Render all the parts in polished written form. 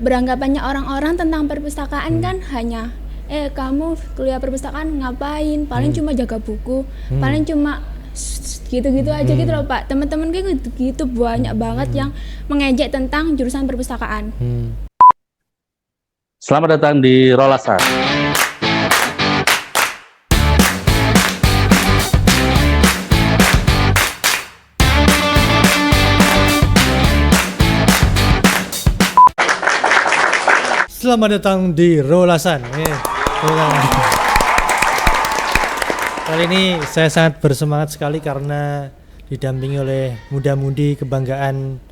beranggapannya orang-orang tentang perpustakaan kan hanya kamu kuliah perpustakaan ngapain? Paling cuma jaga buku, paling cuma gitu-gitu aja gitu loh Pak. Teman-teman kayak gitu banyak banget yang mengejek tentang jurusan perpustakaan. Selamat datang di Rolasan. Selamat datang di Rolasan. Kali ini saya sangat bersemangat sekali karena didampingi oleh muda-mudi kebanggaan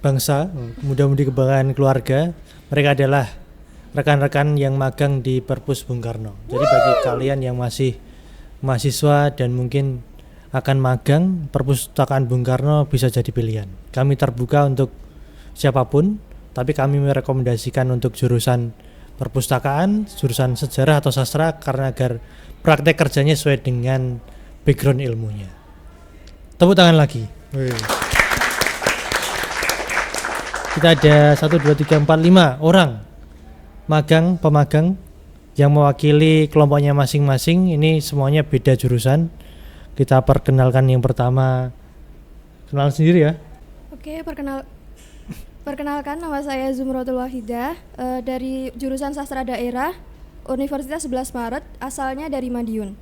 bangsa, muda-mudi kebanggaan keluarga. Mereka adalah rekan-rekan yang magang di Perpus Bung Karno. Jadi bagi kalian yang masih mahasiswa dan mungkin akan magang, Perpustakaan Bung Karno bisa jadi pilihan. Kami terbuka untuk siapapun, tapi kami merekomendasikan untuk jurusan perpustakaan, jurusan sejarah atau sastra karena agar praktek kerjanya sesuai dengan background ilmunya. Tepuk tangan lagi. Kita ada 1, 2, 3, 4, 5 orang pemagang yang mewakili kelompoknya masing-masing. Ini semuanya beda jurusan. Kita perkenalkan yang pertama. Kenal sendiri ya. Oke, Perkenalkan, nama saya Zumratul Wahidah, dari jurusan Sastra Daerah, Universitas 11 Maret, asalnya dari Madiun.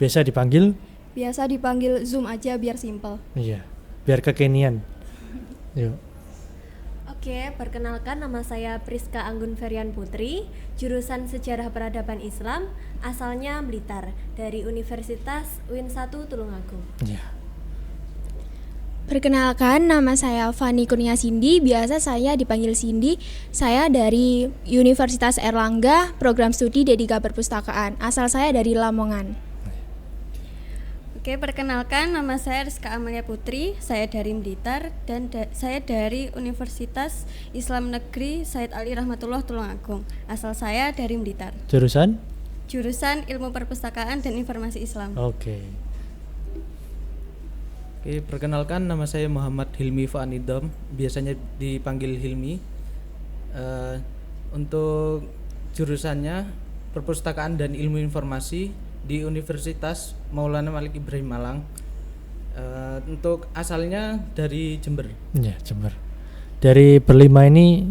Biasa dipanggil Zoom aja biar simple. Iya, biar kekinian. Yuk. Oke, perkenalkan, nama saya Priska Anggun Ferian Putri, jurusan Sejarah Peradaban Islam, asalnya Blitar, dari Universitas UIN 1 Tulungagung. Iya. Perkenalkan, nama saya Fani Kurnia Cindy, biasa saya dipanggil Cindy. Saya dari Universitas Erlangga, program studi D3 Perpustakaan. Asal saya dari Lamongan. Oke, perkenalkan, nama saya Rizka Amalia Putri, saya dari Blitar dan saya dari Universitas Islam Negeri Said Ali Rahmatullah Tulungagung. Asal saya dari Blitar. Jurusan Ilmu Perpustakaan dan Informasi Islam. Oke, perkenalkan, nama saya Muhammad Hilmi Fa'anidom, biasanya dipanggil Hilmi. Untuk jurusannya Perpustakaan dan Ilmu Informasi di Universitas Maulana Malik Ibrahim Malang. Untuk asalnya dari Jember. ya Jember. Dari berlima ini,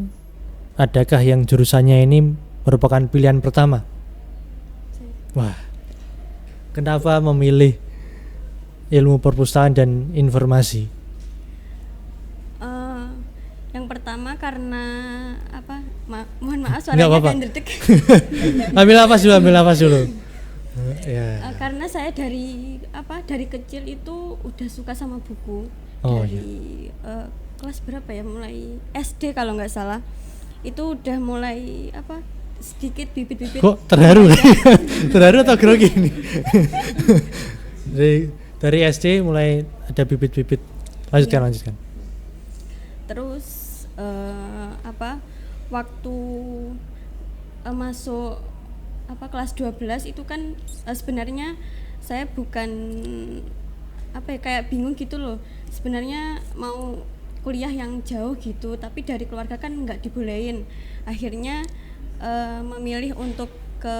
adakah yang jurusannya ini merupakan pilihan pertama? Wah, kenapa memilih ilmu perpustakaan dan informasi? Yang pertama karena mohon maaf suaranya agak ndredeg. Ambil nafas dulu. Ya. Karena saya dari kecil itu udah suka sama buku. Kelas berapa ya, mulai SD kalau nggak salah, itu udah mulai sedikit bibit-bibit. Kok terharu? Terharu atau grogi ini? Dari SD mulai ada bibit-bibit. Lanjutkan. Terus waktu masuk kelas 12 itu kan sebenarnya saya bukan kayak bingung gitu loh. Sebenarnya mau kuliah yang jauh gitu, tapi dari keluarga kan nggak dibolehin. Akhirnya memilih untuk ke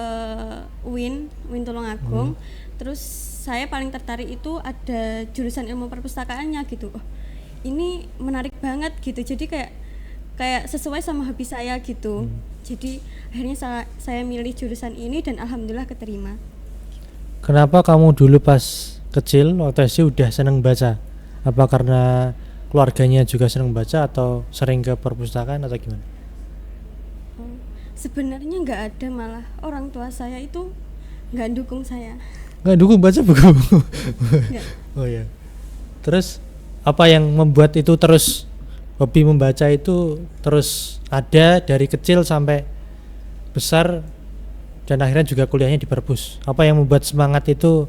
UIN Tulungagung. Terus saya paling tertarik itu ada jurusan ilmu perpustakaannya gitu. Oh, ini menarik banget gitu. Jadi kayak sesuai sama hobi saya gitu. Jadi akhirnya saya milih jurusan ini dan alhamdulillah keterima. Kenapa kamu dulu pas kecil waktu SD udah seneng baca? Apa karena keluarganya juga seneng baca atau sering ke perpustakaan atau gimana? Sebenarnya nggak ada, malah orang tua saya itu nggak dukung saya. Nggak dukung baca buku? Oh ya. Terus apa yang membuat itu terus hobi membaca itu terus ada dari kecil sampai besar dan akhirnya juga kuliahnya di Perpus? Apa yang membuat semangat itu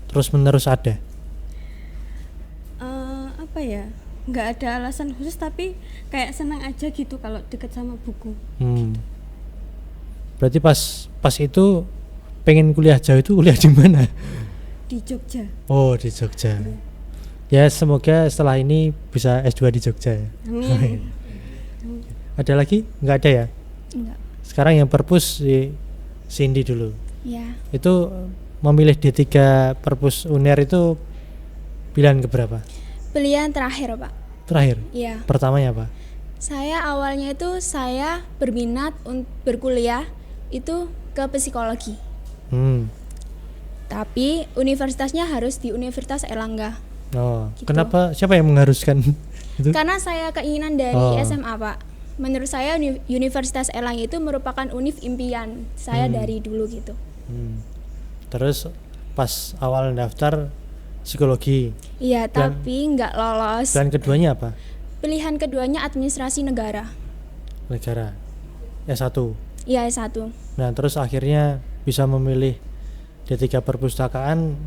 terus menerus ada? Nggak ada alasan khusus, tapi kayak senang aja gitu kalau deket sama buku. Berarti pas itu pengen kuliah jauh, itu kuliah di mana? Di Jogja. Oh, di Jogja. Ya, semoga setelah ini bisa S2 di Jogja. Amin. Ada lagi? Nggak ada ya? Enggak. Sekarang yang perpus si Cindy dulu. Ya. Itu memilih D3 perpus UNER itu pilihan keberapa? Pilihan terakhir, Pak. Terakhir? Iya. Pertamanya apa? Saya awalnya itu saya berminat untuk berkuliah itu ke psikologi. Tapi universitasnya harus di Universitas Erlangga. Oh, Gitu. kenapa? Siapa yang mengharuskan itu? Karena saya keinginan dari SMA, Pak. Menurut saya Universitas Erlangga itu merupakan univ impian saya dari dulu gitu. Terus pas awal daftar psikologi. Iya, tapi nggak lolos. Dan keduanya apa? Pilihan keduanya administrasi negara. Negara. S1. Iya, S1. Nah, terus akhirnya bisa memilih D3 perpustakaan.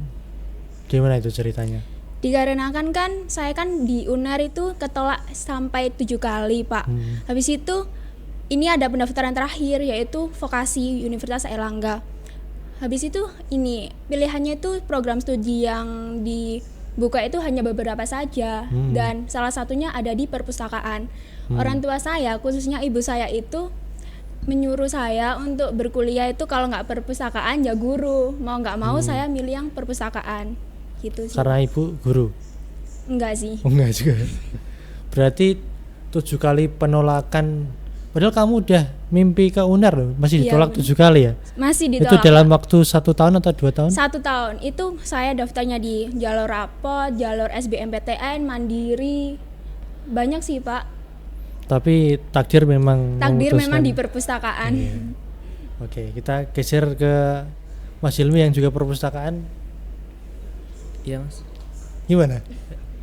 Gimana itu ceritanya? Dikarenakan kan saya kan di UNER itu ketolak sampai 7 kali, Pak. Habis itu ini ada pendaftaran terakhir yaitu vokasi Universitas Erlangga. Habis itu ini pilihannya itu program studi yang dibuka itu hanya beberapa saja dan salah satunya ada di perpustakaan. Orang tua saya khususnya ibu saya itu menyuruh saya untuk berkuliah itu kalau nggak perpustakaan ya guru, mau nggak mau saya milih yang perpustakaan gitu sih. Karena ibu guru? Enggak sih. Oh, enggak juga. Berarti 7 kali penolakan. Padahal kamu udah mimpi ke UNER loh, masih Iya, ditolak bener. 7 kali ya? Masih Itu ditolak. dalam waktu 1 tahun atau 2 tahun? 1 tahun itu saya daftarnya di jalur rapot, jalur SBMPTN, Mandiri, banyak sih Pak. Tapi takdir memang Takdir memang di memutuskan. perpustakaan. Iya. Oke, kita geser ke Mas Hilmi yang juga perpustakaan. Iya Mas. Gimana?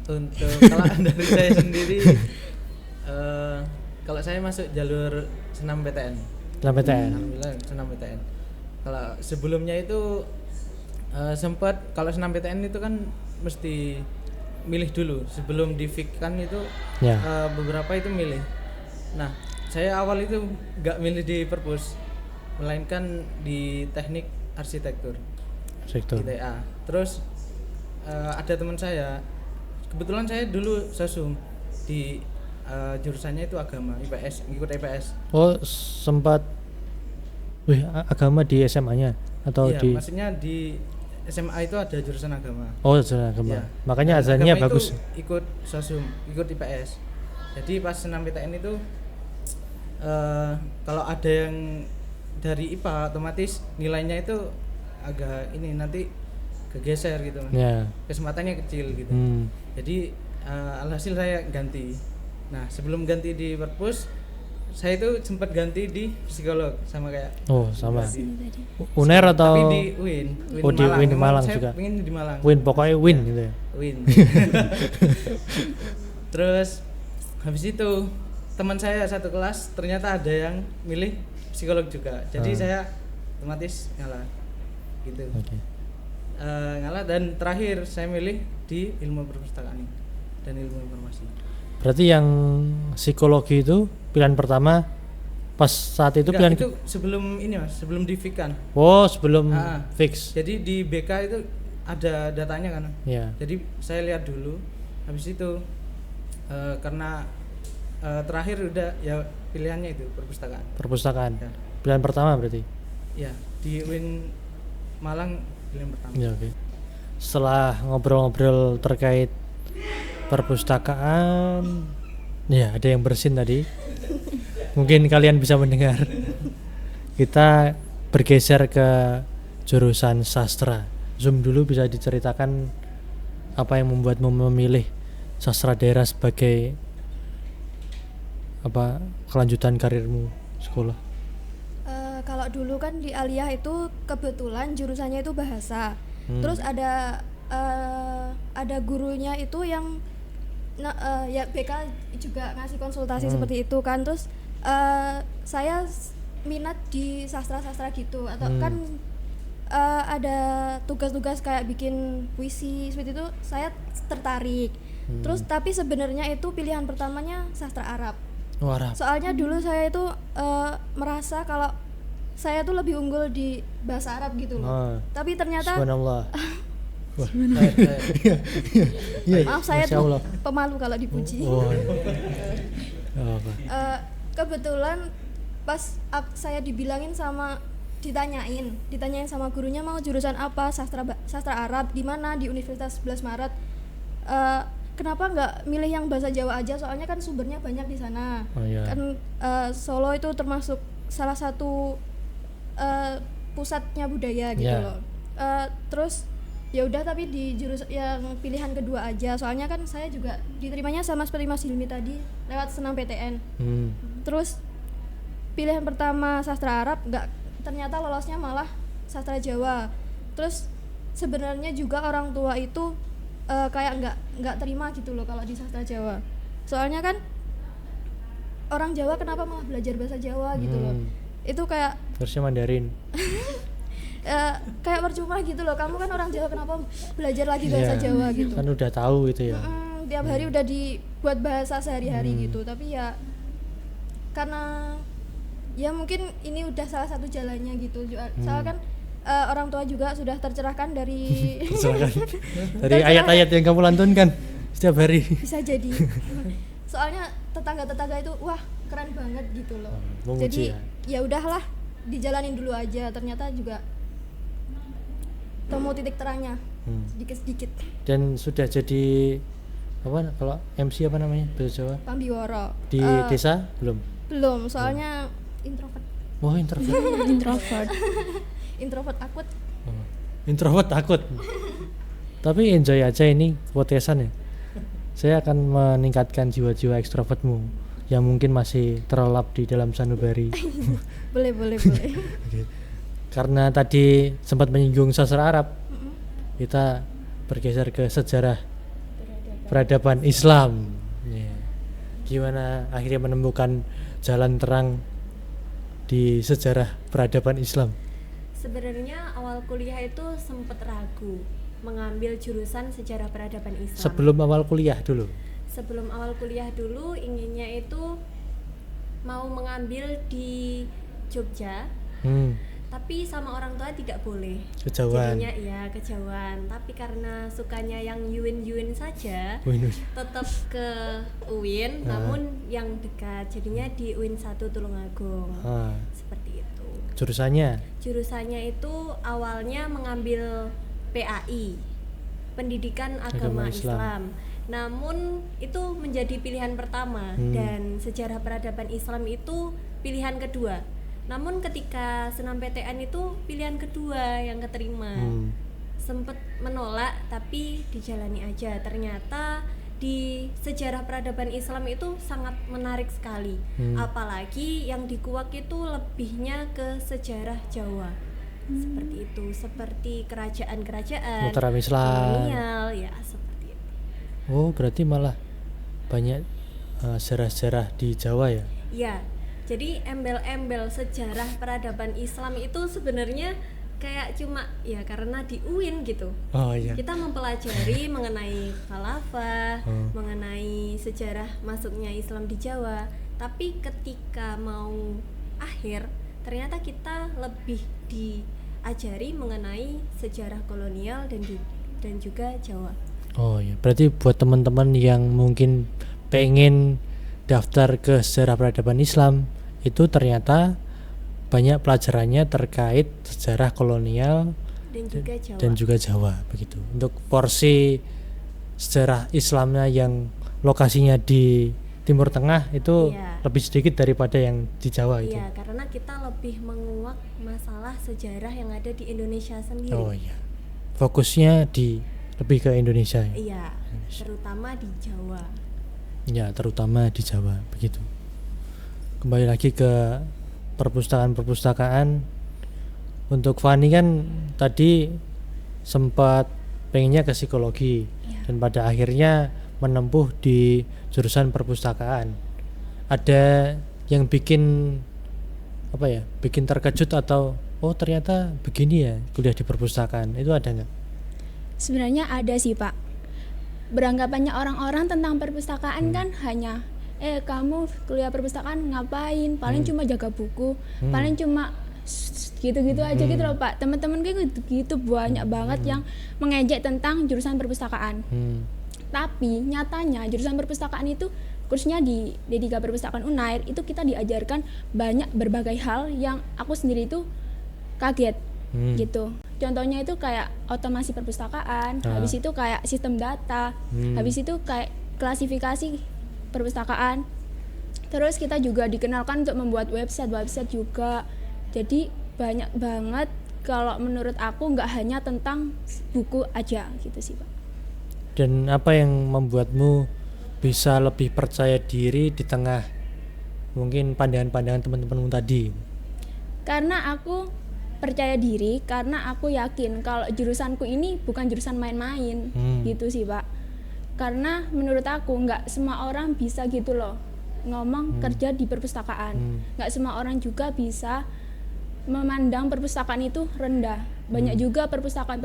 Untuk kalau dari saya sendiri, kalau saya masuk jalur senam PTN. Dalam PTN. Alhamdulillah senam PTN. Kalau sebelumnya itu sempat kalau senam PTN itu kan mesti milih dulu sebelum difikkan itu Ya. beberapa itu milih. Nah saya awal itu nggak milih di perpus, melainkan di teknik arsitektur Sektor. ITA. Terus ada teman saya, kebetulan saya dulu sosum di jurusannya itu agama IPS, ngikut IPS. Oh, sempat agama di SMA-nya atau Iya, di maksudnya di SMA itu ada jurusan agama. Oh, jurusan agama. Iya. Makanya Dan azannya agama bagus. itu ikut sosum, ikut IPS. Jadi pas senam PTN itu kalau ada yang dari IPA otomatis nilainya itu agak ini nanti kegeser gitu. Ya. Kesempatannya kecil gitu. Jadi alhasil saya ganti. Nah sebelum ganti di perpus, saya itu sempat ganti di psikolog sama kayak Oh, sama. di- UNER atau tapi di UIN Oh, di UIN Memang Malang saya juga. pengen di Malang. Win, pokoknya win gitu ya. UIN. Terus habis itu teman saya satu kelas ternyata ada yang milih psikolog juga. Jadi saya otomatis ngalah gitu. Oke. Ngalah dan terakhir saya milih di ilmu perpustakaan dan ilmu informasi. Berarti yang psikologi itu pilihan pertama pas saat itu Enggak, pilihan itu sebelum ini Mas, sebelum difikan. Oh, sebelum Ah. fix. Jadi di BK itu ada datanya kan. Ya. Jadi saya lihat dulu, habis itu karena terakhir udah ya pilihannya itu perpustakaan. Perpustakaan. Ya. Pilihan pertama berarti. Ya di UIN Malang pilihan pertama. Ya, oke. Setelah ngobrol-ngobrol terkait perpustakaan, ya ada yang bersin tadi. Mungkin kalian bisa mendengar. Kita bergeser ke jurusan sastra. Zoom dulu, bisa diceritakan apa yang membuatmu memilih sastra daerah sebagai apa kelanjutan karirmu sekolah? Kalau dulu kan di Aliyah itu kebetulan jurusannya itu bahasa. Terus ada gurunya itu yang ya BK juga ngasih konsultasi seperti itu kan. Terus saya minat di sastra-sastra gitu atau kan ada tugas-tugas kayak bikin puisi seperti itu, saya tertarik. Terus tapi sebenarnya itu pilihan pertamanya sastra Arab. Oh, Arab. Soalnya dulu saya itu merasa kalau saya tuh lebih unggul di bahasa Arab gitu loh. Oh. Tapi ternyata Subhanallah. maaf saya Masya tuh Allah. pemalu kalau dipuji. Oh. Oh, apa? kebetulan pas saya ditanyain sama gurunya mau jurusan apa, sastra Arab di mana, di Universitas 11 Maret. Kenapa nggak milih yang bahasa Jawa aja, soalnya kan sumbernya banyak di sana. Oh, iya. Kan Solo itu termasuk salah satu pusatnya budaya gitu Yeah. loh. Terus ya udah, tapi di jurusan yang pilihan kedua aja, soalnya kan saya juga diterimanya sama seperti Mas Hilmi tadi lewat senam PTN. Terus pilihan pertama sastra Arab, ternyata lolosnya malah sastra Jawa. Terus sebenarnya juga orang tua itu kayak nggak terima gitu loh kalau di sastra Jawa, soalnya kan orang Jawa kenapa malah belajar bahasa Jawa gitu loh. Itu kayak Terusnya Mandarin. kayak percuma gitu loh, kamu kan orang Jawa kenapa belajar lagi bahasa Iya. Jawa gitu. Kan udah tahu gitu ya. Tiap hari udah dibuat bahasa sehari-hari gitu, tapi ya karena ya mungkin ini udah salah satu jalannya gitu. Soalnya kan orang tua juga sudah tercerahkan dari Silakan. Dari ayat-ayat yang kamu lantunkan setiap hari. bisa jadi. Soalnya tetangga-tetangga itu wah keren banget gitu loh. Memuji Jadi ya udahlah, dijalanin dulu aja. Ternyata juga temu titik terangnya sedikit-sedikit. Dan sudah jadi apa kalau MC apa namanya bahasa Jawa Pambiworo di desa belum? belum, soalnya introvert. Oh, introvert. Introvert. Introvert akut. Introvert takut. Tapi enjoy aja ini podcastan ya. Saya akan meningkatkan jiwa-jiwa ekstrovertmu yang mungkin masih terlelap di dalam sanubari. boleh. Karena tadi sempat menyinggung sastra Arab, kita bergeser ke sejarah peradaban Islam. Ya. Gimana akhirnya menemukan jalan terang di sejarah peradaban Islam? Sebenarnya awal kuliah itu sempat ragu mengambil jurusan sejarah peradaban Islam. Sebelum awal kuliah dulu. Sebelum awal kuliah dulu inginnya itu mau mengambil di Jogja, tapi sama orang tua tidak boleh. Kejauhan. Jadinya iya kejauhan. Tapi karena sukanya yang UIN saja, Winus. tetap ke UIN, namun yang dekat. Jadinya di UIN 1 Tulungagung. Seperti itu. Jurusannya itu awalnya mengambil PAI, Pendidikan Agama Islam. Namun itu menjadi pilihan pertama dan sejarah peradaban Islam itu pilihan kedua. Namun ketika senam PTN itu pilihan kedua yang keterima. Sempet menolak tapi dijalani aja. Ternyata di sejarah peradaban Islam itu sangat menarik sekali. Apalagi yang di Kuak itu lebihnya ke sejarah Jawa. Seperti itu, seperti kerajaan-kerajaan Mataram Islam. kolonial, ya seperti itu. Oh, berarti malah banyak sejarah-sejarah di Jawa ya? Ya, jadi embel-embel sejarah peradaban Islam itu sebenarnya kayak cuma ya karena di UIN gitu. Oh iya. Kita mempelajari mengenai khalafah, mengenai sejarah masuknya Islam di Jawa. Tapi ketika mau akhir, ternyata kita lebih diajari mengenai sejarah kolonial dan juga Jawa. Oh iya, berarti buat teman-teman yang mungkin pengen daftar ke sejarah peradaban Islam, itu ternyata banyak pelajarannya terkait sejarah kolonial dan juga Jawa begitu. Untuk porsi sejarah Islamnya yang lokasinya di Timur Tengah itu lebih sedikit daripada yang di Jawa itu. Iya, karena kita lebih menguak masalah sejarah yang ada di Indonesia sendiri. Oh iya. Fokusnya lebih ke Indonesia. Iya, terutama di Jawa. Ya, terutama di Jawa begitu. Kembali lagi ke perpustakaan. Untuk Fani kan tadi sempat pengennya ke psikologi dan pada akhirnya menempuh di jurusan perpustakaan. Ada yang bikin bikin terkejut atau oh ternyata begini ya kuliah di perpustakaan, itu ada nggak? Sebenarnya ada sih Pak. Beranggapannya orang-orang tentang perpustakaan kan hanya kamu kuliah perpustakaan ngapain? Paling cuma jaga buku, paling cuma gitu-gitu aja gitu loh Pak. Teman-teman kayak gitu banyak banget yang mengejek tentang jurusan perpustakaan. Tapi nyatanya jurusan perpustakaan itu khususnya di D3 Perpustakaan Unair itu kita diajarkan banyak berbagai hal yang aku sendiri itu kaget gitu. Contohnya itu kayak otomasi perpustakaan, habis itu kayak sistem data, habis itu kayak klasifikasi perpustakaan. Terus kita juga dikenalkan untuk membuat website juga. Jadi banyak banget kalau menurut aku, nggak hanya tentang buku aja gitu sih Pak. Dan apa yang membuatmu bisa lebih percaya diri di tengah mungkin pandangan-pandangan teman-temanmu tadi? Karena aku percaya diri, karena aku yakin kalau jurusanku ini bukan jurusan main-main gitu sih Pak. Karena menurut aku nggak semua orang bisa gitu loh ngomong kerja di perpustakaan. Nggak semua orang juga bisa memandang perpustakaan itu rendah. Banyak juga perpustakaan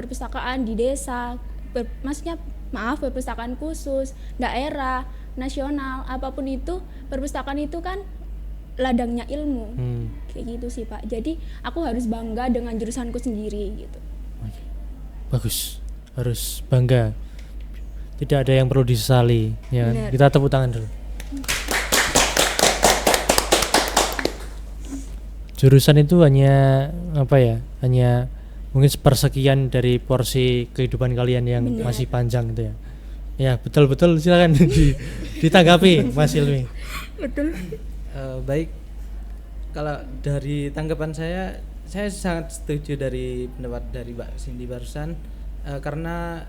di desa, perpustakaan khusus, daerah, nasional, apapun itu, perpustakaan itu kan ladangnya ilmu. Kayak gitu sih Pak. Jadi aku harus bangga dengan jurusanku sendiri gitu. Bagus, harus bangga. Tidak ada yang perlu disesali ya. Bener. Kita tepuk tangan dulu. Jurusan itu hanya apa ya? Hanya mungkin sepersekian dari porsi kehidupan kalian yang masih panjang gitu ya. Ya, betul silakan ditanggapi Mas Ilmi. Betul. Baik, kalau dari tanggapan saya sangat setuju dari pendapat dari Mbak Cindy barusan, karena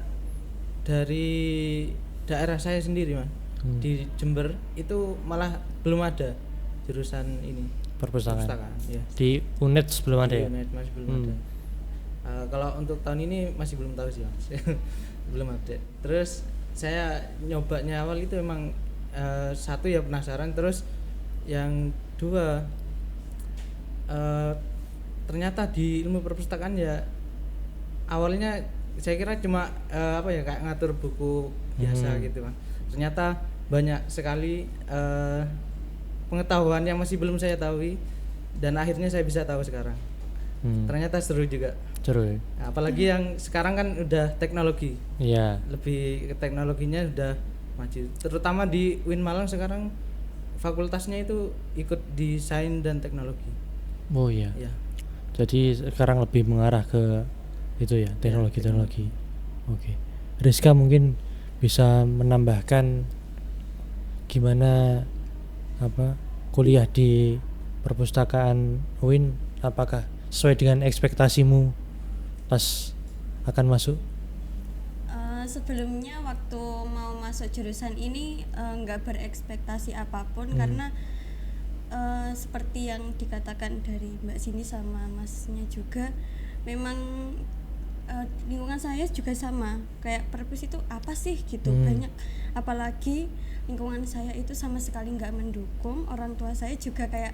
dari daerah saya sendiri Mas, di Jember itu malah belum ada jurusan ini Perpustakaan. ya. Di UNED belum ada Di ya? UNED masih belum ada. Kalau untuk tahun ini masih belum tahu sih Mas. Belum ada. Terus saya nyobanya awal itu emang satu ya penasaran, terus yang dua ternyata di ilmu perpustakaan ya awalnya saya kira cuma kayak ngatur buku biasa gitu Mas. Ternyata banyak sekali pengetahuan yang masih belum saya tahu dan akhirnya saya bisa tahu sekarang. Ternyata seru juga. Seru ya? Apalagi yang sekarang kan udah teknologi. Iya. Lebih ke teknologinya udah maju. Terutama di UIN Malang sekarang fakultasnya itu ikut desain dan teknologi. Oh iya. Ya. Jadi sekarang lebih mengarah ke itu ya, teknologi. Oke. Rizka mungkin bisa menambahkan gimana kuliah di perpustakaan UIN, apakah sesuai dengan ekspektasimu pas akan masuk? Sebelumnya waktu mau masuk jurusan ini nggak berekspektasi apapun karena seperti yang dikatakan dari Mbak Cindy sama Masnya juga, memang lingkungan saya juga sama, kayak perpus itu apa sih gitu, banyak, apalagi lingkungan saya itu sama sekali nggak mendukung. Orang tua saya juga kayak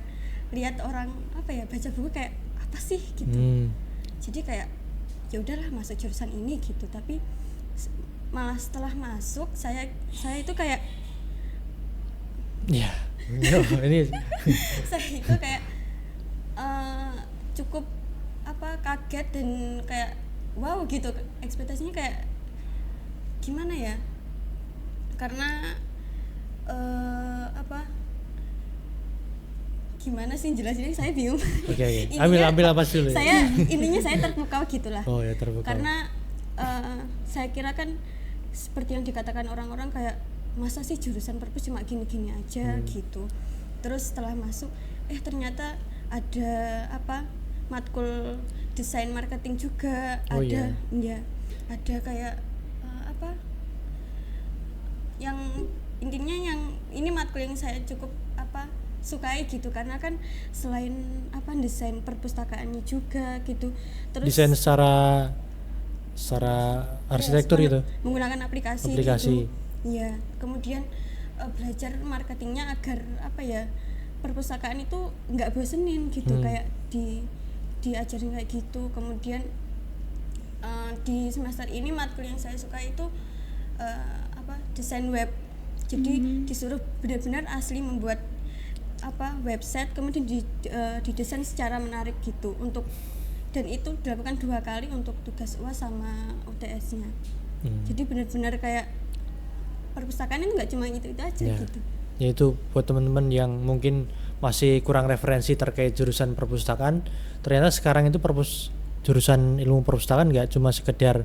lihat orang baca buku kayak apa sih gitu, jadi kayak ya udahlah masuk jurusan ini gitu. Tapi malah setelah masuk saya itu kayak ya ini saya itu kayak cukup kaget dan kayak wow gitu, ekspektasinya kayak gimana ya, karena gimana sih jelasinnya, saya bingung. Oke. Ambil apa dulu. Intinya saya terpukau gitulah. Oh ya, terpukau. Karena saya kira kan seperti yang dikatakan orang-orang kayak masa sih jurusan perpus cuma gini-gini aja gitu. Terus setelah masuk ternyata ada matkul desain marketing juga, ada kayak yang intinya yang ini matkul yang saya cukup sukai gitu, karena kan selain desain perpustakaannya juga gitu. Terus desain secara arsitektur itu menggunakan aplikasi. Gitu. Iya, kemudian belajar marketingnya agar perpustakaan itu nggak bosenin gitu, kayak diajarin kayak gitu. Kemudian di semester ini matkul yang saya suka itu desain web. Jadi disuruh benar-benar asli membuat website, kemudian didesain secara menarik gitu, dan itu dilakukan 2 kali untuk tugas UAS sama UTS-nya. Jadi benar-benar kayak perpustakaan itu nggak cuma itu aja gitu. yaitu buat teman-teman yang mungkin masih kurang referensi terkait jurusan perpustakaan. Ternyata sekarang itu jurusan ilmu perpustakaan nggak cuma sekedar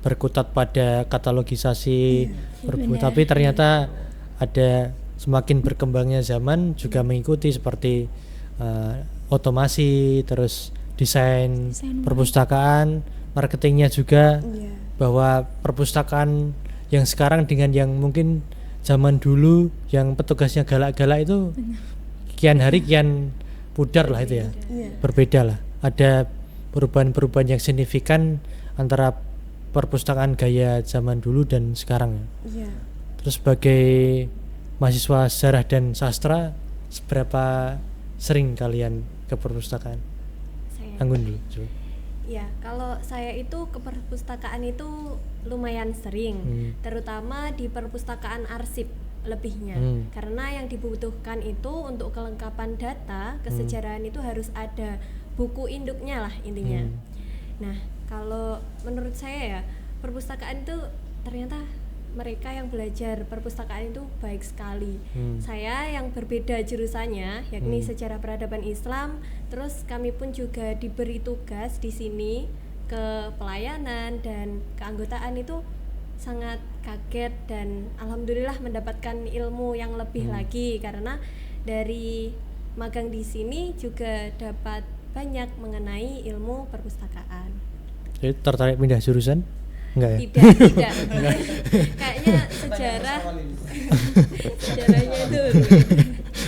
berkutat pada katalogisasi buku, tapi ternyata ada semakin berkembangnya zaman juga mengikuti seperti otomasi, terus desain perpustakaan, marketingnya juga, bahwa perpustakaan yang sekarang dengan yang mungkin zaman dulu yang petugasnya galak-galak itu kian hari kian pudar lah itu ya, berbeda lah, ada perubahan-perubahan yang signifikan antara perpustakaan gaya zaman dulu dan sekarang. Terus sebagai mahasiswa sejarah dan sastra, seberapa sering kalian ke perpustakaan? Anggun dulu coba. Ya, kalau saya itu ke perpustakaan itu lumayan sering, terutama di perpustakaan arsip lebihnya, karena yang dibutuhkan itu untuk kelengkapan data kesejarahan itu harus ada buku induknya lah intinya. Nah, kalau menurut saya ya, perpustakaan itu ternyata mereka yang belajar perpustakaan itu baik sekali. Saya yang berbeda jurusannya, yakni sejarah peradaban Islam, terus kami pun juga diberi tugas di sini ke pelayanan dan keanggotaan, itu sangat kaget dan alhamdulillah mendapatkan ilmu yang lebih lagi, karena dari magang di sini juga dapat banyak mengenai ilmu perpustakaan. Jadi tertarik pindah jurusan? Enggak ya? Tidak. Kayaknya sejarahnya itu.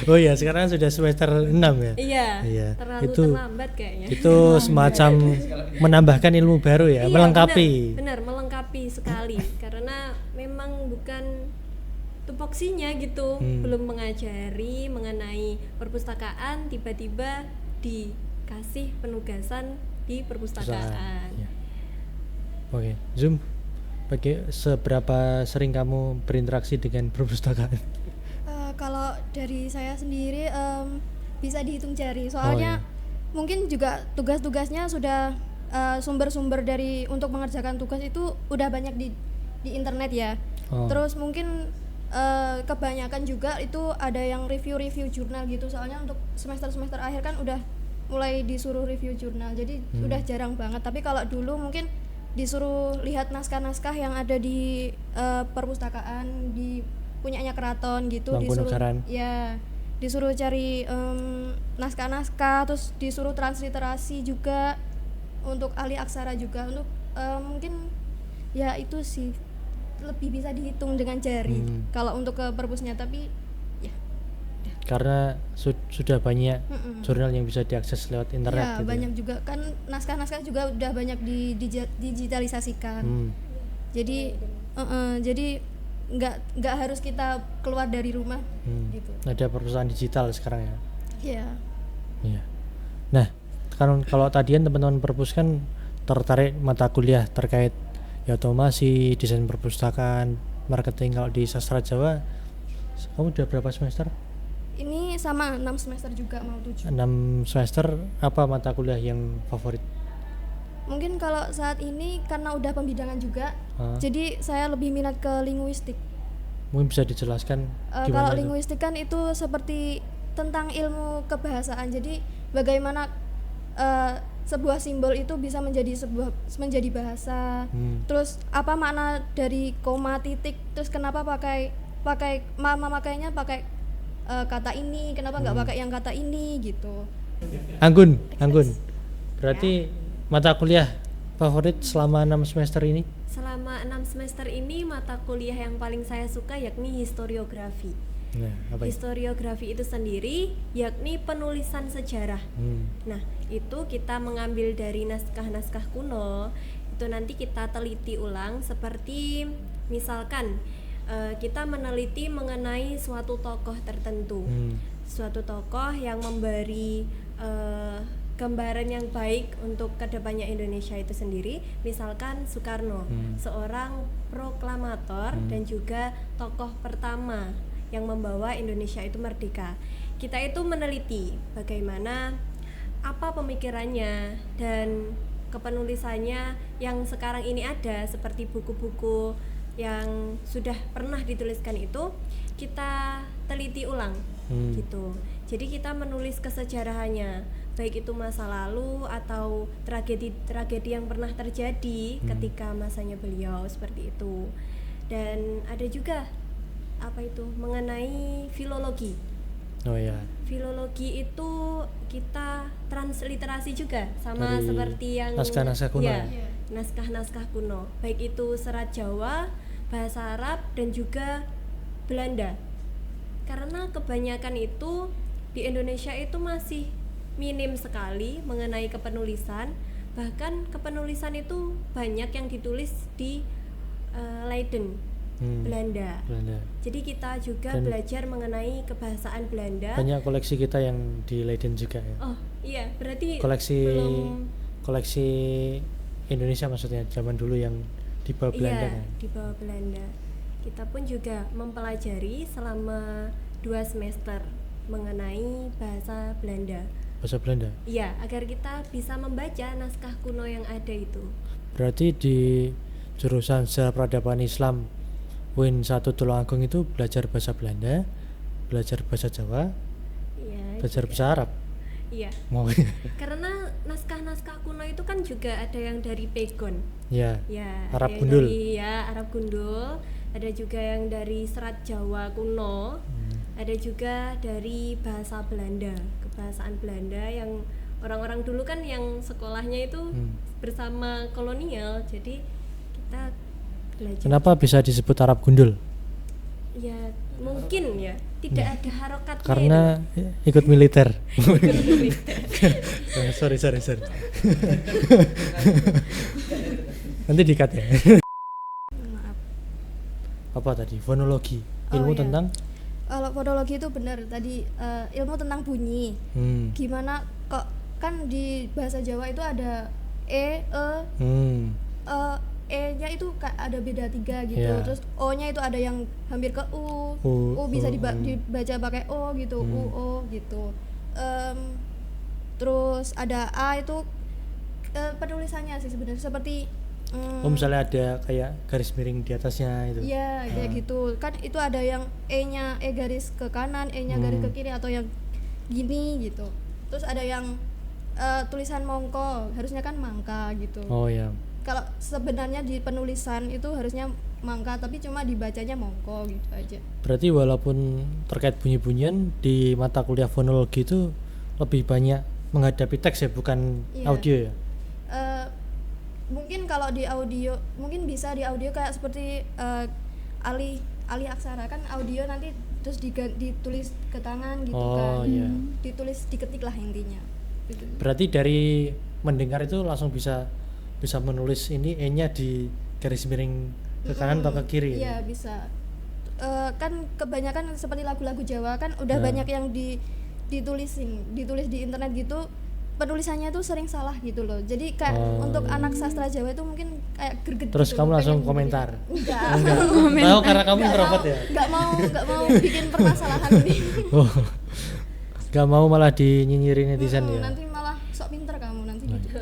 Oh iya, sekarang sudah semester 6 ya? Iya. Terlalu terlambat kayaknya. Itu semacam menambahkan ilmu baru ya, iya, melengkapi. Benar, melengkapi sekali, karena memang bukan tupoksinya gitu, belum mengajari mengenai perpustakaan, tiba-tiba dikasih penugasan di perpustakaan. Ya. Oke, Zoom. Seberapa sering kamu berinteraksi dengan perpustakaan? Kalau dari saya sendiri bisa dihitung jari, soalnya mungkin juga tugas-tugasnya sudah sumber-sumber dari untuk mengerjakan tugas itu udah banyak di internet ya. Terus mungkin kebanyakan juga itu ada yang review jurnal gitu, soalnya untuk semester akhir kan udah mulai disuruh review jurnal, jadi udah jarang banget. Tapi kalau dulu mungkin disuruh lihat naskah-naskah yang ada di perpustakaan, di punyanya keraton gitu, disuruh cari naskah-naskah, terus disuruh transliterasi juga untuk ahli aksara juga, untuk mungkin ya itu sih lebih bisa dihitung dengan jari kalau untuk ke perpusnya, tapi ya karena sudah banyak jurnal yang bisa diakses lewat internet ya, gitu. Banyak juga kan naskah-naskah juga udah banyak digitalisasikan. Jadi nggak harus kita keluar dari rumah gitu. Ada perpustakaan digital sekarang ya. Iya. Nah, kalau tadian teman-teman perpus kan tertarik mata kuliah terkait ya otomasi, desain perpustakaan, marketing. Kalau di sastra Jawa kamu udah berapa semester? Ini sama 6 semester juga, mau 7. 6 semester. Apa mata kuliah yang favorit? Mungkin kalau saat ini karena udah pembidangan juga, jadi saya lebih minat ke linguistik. Mungkin bisa dijelaskan gimana? Kalau linguistik kan itu seperti tentang ilmu kebahasaan. Jadi bagaimana sebuah simbol itu bisa menjadi bahasa. Terus apa makna dari koma, titik, terus kenapa makainya pakai kata ini, kenapa nggak pakai yang kata ini gitu. Anggun. Berarti mata kuliah favorit selama 6 semester ini? Selama 6 semester ini mata kuliah yang paling saya suka yakni historiografi. Historiografi itu sendiri yakni penulisan sejarah. Nah, itu kita mengambil dari naskah-naskah kuno, itu nanti kita teliti ulang, seperti misalkan kita meneliti mengenai suatu tokoh tertentu, suatu tokoh yang memberi gambaran yang baik untuk kedepannya Indonesia itu sendiri. Misalkan Soekarno, seorang proklamator dan juga tokoh pertama yang membawa Indonesia itu merdeka. Kita itu meneliti bagaimana, apa pemikirannya dan kepenulisannya yang sekarang ini ada, seperti buku-buku yang sudah pernah dituliskan itu kita teliti ulang gitu. Jadi kita menulis kesejarahannya, baik itu masa lalu atau tragedi yang pernah terjadi ketika masanya beliau seperti itu. Dan ada juga apa itu mengenai filologi. Oh ya. Filologi itu kita transliterasi juga sama Dari seperti yang naskah-naskah kuno. ya, naskah-naskah kuno, baik itu serat Jawa, bahasa Arab dan juga Belanda. Karena kebanyakan itu di Indonesia itu masih minim sekali mengenai kepenulisan, bahkan kepenulisan itu banyak yang ditulis di Leiden, Belanda. Jadi kita juga belajar mengenai kebahasaan Belanda. Banyak koleksi kita yang di Leiden juga ya. Oh iya, berarti koleksi Indonesia maksudnya zaman dulu yang di bawah Belanda iya, kan. di bawah Belanda. Kita pun juga mempelajari selama 2 semester mengenai bahasa Belanda. Bahasa Belanda. Iya, agar kita bisa membaca naskah kuno yang ada itu. Berarti di jurusan Sejarah Peradaban Islam UIN 1 Tulungagung itu belajar bahasa Belanda, belajar bahasa Jawa, Iya. belajar juga. bahasa Arab. Iya. Mau Karena naskah-naskah kuno itu kan juga ada yang dari Pegon. ya. Ya, Arab ada yang Gundul. dari Arab Gundul, ada juga yang dari serat Jawa kuno, ada juga dari bahasa Belanda, kebahasaan Belanda yang orang-orang dulu kan yang sekolahnya itu bersama kolonial, jadi kita belajar. Kenapa bisa disebut Arab Gundul? Ya mungkin ya tidak ada harokatnya. Karena ikut militer. sorry. Nanti dikat ya. Maaf. Apa tadi? Fonologi. Ilmu iya. tentang Kalau fonologi itu benar tadi, ilmu tentang bunyi. Gimana kok kan di bahasa Jawa itu ada E-nya itu ada beda 3 gitu. Yeah. Terus O-nya itu ada yang hampir ke U. U, Bisa U, dibaca pakai O gitu, U-O gitu. Terus ada A itu penulisannya sih sebenarnya seperti misalnya ada kayak garis miring di atasnya itu. iya kayak gitu. Kan itu ada yang E-nya E garis ke kanan, E-nya garis ke kiri atau yang gini gitu. Terus ada yang tulisan mongko, harusnya kan mangka gitu. Oh ya. Kalau sebenarnya di penulisan itu harusnya mangka tapi cuma dibacanya mongko gitu aja. Berarti walaupun terkait bunyi-bunyian di mata kuliah fonologi itu lebih banyak menghadapi teks ya, bukan Iya. audio ya. Mungkin kalau di audio mungkin bisa di audio kayak seperti alih aksara kan audio nanti terus ditulis ke tangan gitu kan. Iya. Ditulis diketik lah intinya. Gitu. Berarti dari mendengar itu langsung bisa menulis ini E-nya di garis miring ke kanan atau ke kiri. Iya bisa. Kan kebanyakan seperti lagu-lagu Jawa kan udah banyak yang ditulis di internet gitu, penulisannya tuh sering salah gitu loh. Jadi kayak untuk anak sastra Jawa itu mungkin kayak greget. Terus gitu kamu loh, langsung pengen komentar. Enggak. Tahu karena kamu introvert ya. Enggak mau bikin permasalahan nih. Oh. Gak mau malah dinyinyirin netizen ya. Nanti malah sok pinter kamu nanti gitu.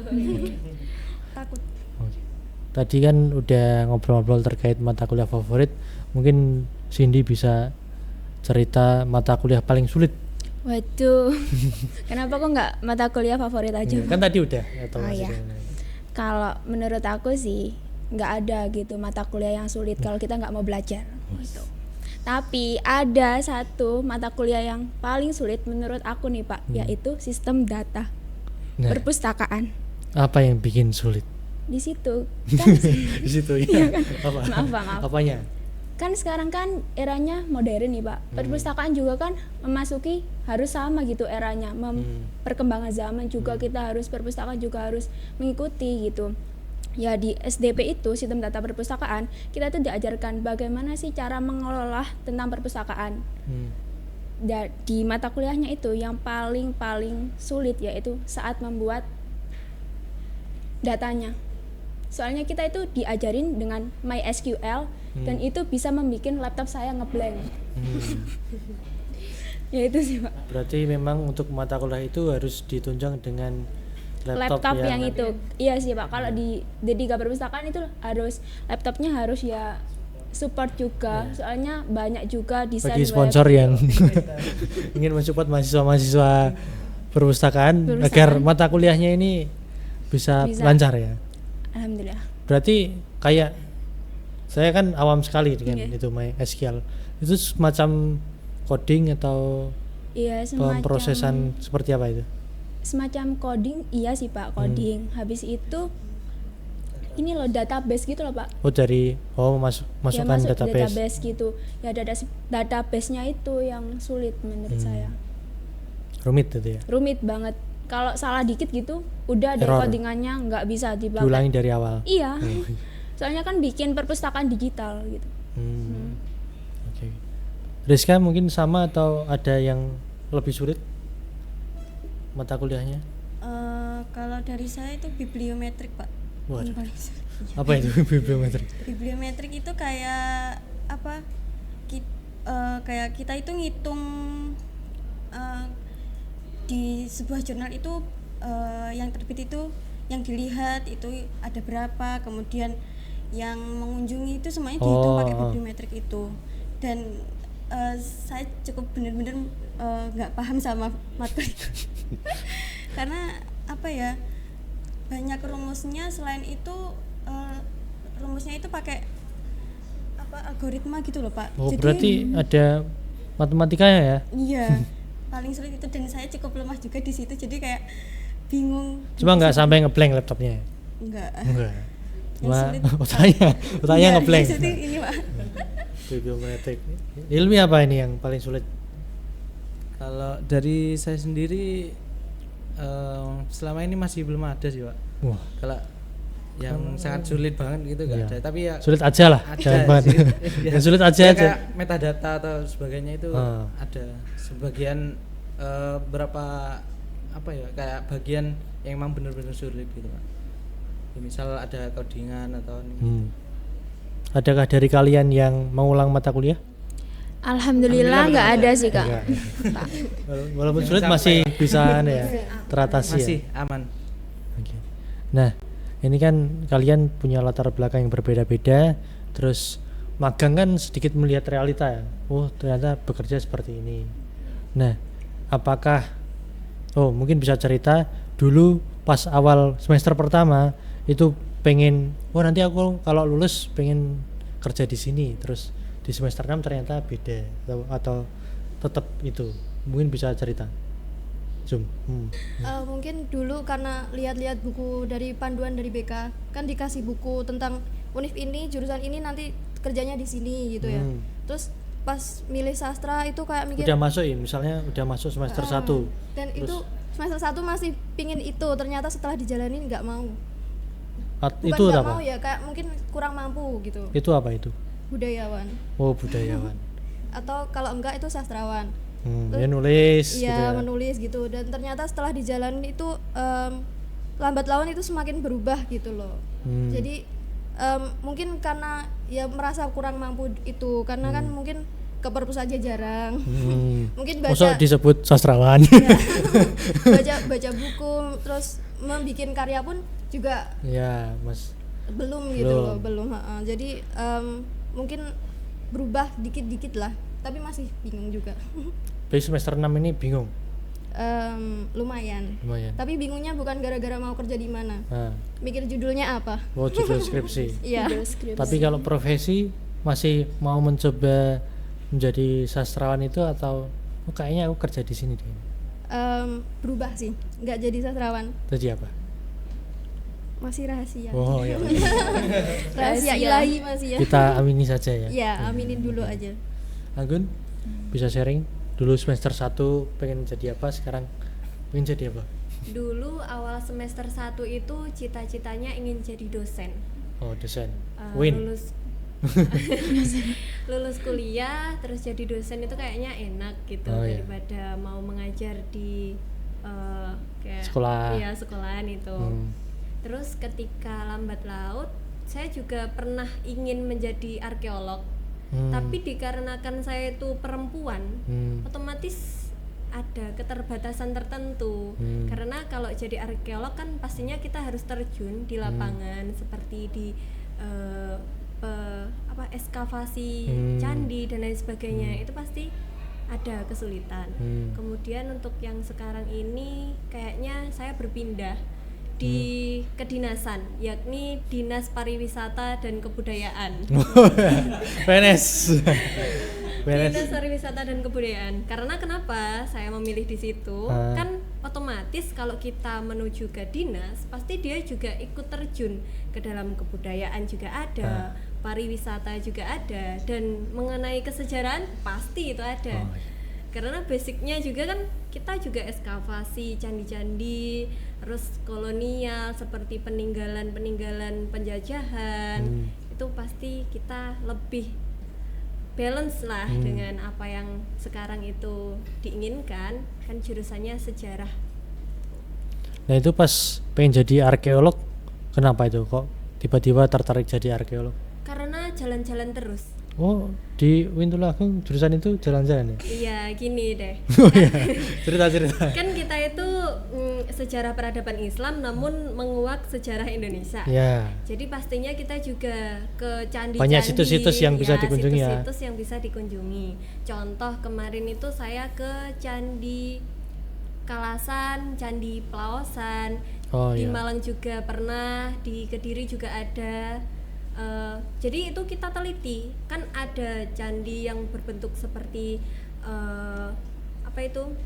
Takut. Oke. Tadi kan udah ngobrol-ngobrol terkait mata kuliah favorit. Mungkin Cindy bisa cerita mata kuliah paling sulit. Waduh, kenapa kok nggak mata kuliah favorit aja? Kan tadi udah. Oh iya. Kalau menurut aku sih nggak ada gitu mata kuliah yang sulit kalau kita nggak mau belajar. Gitu. Tapi ada satu mata kuliah yang paling sulit menurut aku nih Pak, yaitu sistem data perpustakaan. Apa yang bikin sulit? Di situ kan Di situ ya. Apa? maaf. Apanya? Kan sekarang kan eranya modern nih Pak. Perpustakaan juga kan memasuki harus sama gitu eranya. Perkembangan zaman juga kita harus perpustakaan juga harus mengikuti gitu. Ya di SDP itu sistem data perpustakaan kita tuh diajarkan bagaimana sih cara mengelola tentang perpustakaan. Di mata kuliahnya itu yang paling sulit yaitu saat membuat datanya. Soalnya kita itu diajarin dengan MySQL dan itu bisa membuat laptop saya ngeblank. Ya itu sih Pak. Berarti memang untuk mata kuliah itu harus ditunjang dengan laptop yang itu. Iya sih Pak. Kalau di D3 perpustakaan itu harus laptopnya harus ya support juga, soalnya banyak juga desain bagi web. sponsor yang ingin mensupport mahasiswa-mahasiswa perpustakaan agar mata kuliahnya ini bisa lancar ya. Alhamdulillah. Berarti kayak saya kan awam sekali dengan itu MySQL. Itu semacam coding atau Iya, semacam pemrosesan seperti apa itu? semacam coding, iya sih Pak, coding. Habis itu ini loh database gitu loh Pak. Oh dari Ya, masukkan masuk database. gitu. Ya database-nya itu yang sulit menurut saya. Rumit itu ya. Rumit banget. Kalau salah dikit gitu, udah dari Error. codingannya nggak bisa dipakai. Diulangi dari awal. Iya. Soalnya kan bikin perpustakaan digital gitu. Oke. Rizka mungkin sama atau ada yang lebih sulit mata kuliahnya? Kalau dari saya itu bibliometrik Pak. Waduh. Yang paling sulit. Apa itu bibliometrik? Bibliometrik itu kayak apa? Kayak kita itu ngitung di sebuah jurnal itu yang terbit itu yang dilihat itu ada berapa, kemudian yang mengunjungi itu semuanya dihitung pakai bibliometrik itu. Dan saya cukup benar-benar nggak paham sama materi karena apa ya, banyak rumusnya. Selain itu rumusnya itu pakai apa algoritma gitu loh Pak. Oh Jadi, berarti ada matematikanya ya? iya, paling sulit itu, dan saya cukup lemah juga di situ, jadi kayak bingung. Cuma nggak sampai ngeblank laptopnya? Enggak. Enggak. Yang Cuma sulit otaknya Iya, ngeblank. yang sulit ini Pak. Bibliometrik. Ilmi apa ini yang paling sulit? Kalau dari saya sendiri selama ini masih belum ada sih Pak. Wah, Kalau yang sangat sulit banget gitu nggak Iya. ada, tapi ya sulit aja lah, ada jangan banget. sih. Yang sulit aja Ya, aja. kayak metadata atau sebagainya itu ada sebagian berapa apa ya, kayak bagian yang emang benar-benar sulit gitu Pak. Ya, misal ada codingan atau ini. Adakah dari kalian yang mengulang mata kuliah? Alhamdulillah nggak ada sih Kak. Enggak. Walaupun sulit masih bisa ya teratasi Masih ya. aman. Oke. Nah, ini kan kalian punya latar belakang yang berbeda-beda, terus magang kan sedikit melihat realita ya. Oh, ternyata bekerja seperti ini. Nah, apakah mungkin bisa cerita dulu pas awal semester pertama itu pengen nanti aku kalau lulus pengen kerja di sini, terus di semester 6 ternyata beda atau tetap itu. Mungkin bisa cerita. Zoom. Mungkin dulu karena lihat-lihat buku dari panduan dari BK, kan dikasih buku tentang univ ini, jurusan ini nanti kerjanya di sini gitu ya. Terus pas milih sastra itu kayak mikir Udah masuk ya, misalnya udah masuk semester 1. dan Terus? itu semester 1 masih pingin itu, ternyata setelah dijalanin nggak mau. Bukan Itu nggak apa? mau ya, kayak mungkin kurang mampu gitu. Itu apa itu? Budayawan. Oh, budayawan. Atau kalau enggak itu sastrawan. Ya nulis gitu Iya, ya. menulis gitu. Dan ternyata setelah dijalanin itu lambat laun itu semakin berubah gitu loh. Jadi mungkin karena ya merasa kurang mampu itu, karena kan mungkin ke perpus aja jarang. Mungkin Masa baca disebut sastrawan? baca buku, terus membikin karya pun juga Ya, Mas. belum gitu loh, belum. Jadi mungkin berubah dikit-dikit lah, tapi masih bingung juga. Di semester 6 ini bingung. Lumayan. Tapi bingungnya bukan gara-gara mau kerja di mana. Mikir judulnya apa. Oh, judul skripsi. Iya. Tapi kalau profesi masih mau mencoba menjadi sastrawan itu atau kayaknya aku kerja di sini deh. Berubah sih, nggak jadi sastrawan. Jadi apa? Masih rahasia. Oh ya. Rahasia ilahi masih ya. Kita amini saja ya. Ya, aminin dulu aja. Anggun bisa sharing dulu semester 1 pengen jadi apa, sekarang pengen jadi apa? Dulu awal semester 1 itu cita-citanya ingin jadi dosen. Oh, dosen. Lulus kuliah terus jadi dosen itu kayaknya enak gitu, daripada mau mengajar di kayak sekolah. Iya, sekolahan itu. Terus ketika lambat laut saya juga pernah ingin menjadi arkeolog. Tapi dikarenakan saya itu perempuan, otomatis ada keterbatasan tertentu. Karena kalau jadi arkeolog kan pastinya kita harus terjun di lapangan, seperti di eskavasi candi dan lain sebagainya, itu pasti ada kesulitan. Kemudian untuk yang sekarang ini kayaknya saya berpindah di kedinasan, yakni Dinas Pariwisata dan Kebudayaan. PNS. Dinas Pariwisata dan Kebudayaan. Karena kenapa saya memilih di situ? Kan otomatis kalau kita menuju ke dinas, pasti dia juga ikut terjun ke dalam kebudayaan juga ada, pariwisata juga ada, dan mengenai kesejarahan pasti itu ada. Karena basicnya juga kan kita juga eskavasi candi-candi, terus kolonial seperti peninggalan penjajahan, itu pasti kita lebih balance lah dengan apa yang sekarang itu diinginkan, kan jurusannya sejarah. Nah itu pas pengen jadi arkeolog, kenapa itu kok tiba-tiba tertarik jadi arkeolog? Karena jalan-jalan terus. Oh, di Wintulagung jurusan itu jalan-jalan ya? Iya, gini deh. Oh iya, cerita-cerita. Kan kita itu sejarah peradaban Islam namun menguak sejarah Indonesia. Ya. Jadi pastinya kita juga ke candi-candi. Banyak situs-situs yang bisa dikunjungi ya. Situs-situs yang bisa dikunjungi. Contoh kemarin itu saya ke Candi Kalasan, Candi Pelawasan. Di Malang juga pernah, di Kediri juga ada. Jadi itu kita teliti, kan ada candi yang berbentuk seperti apa itu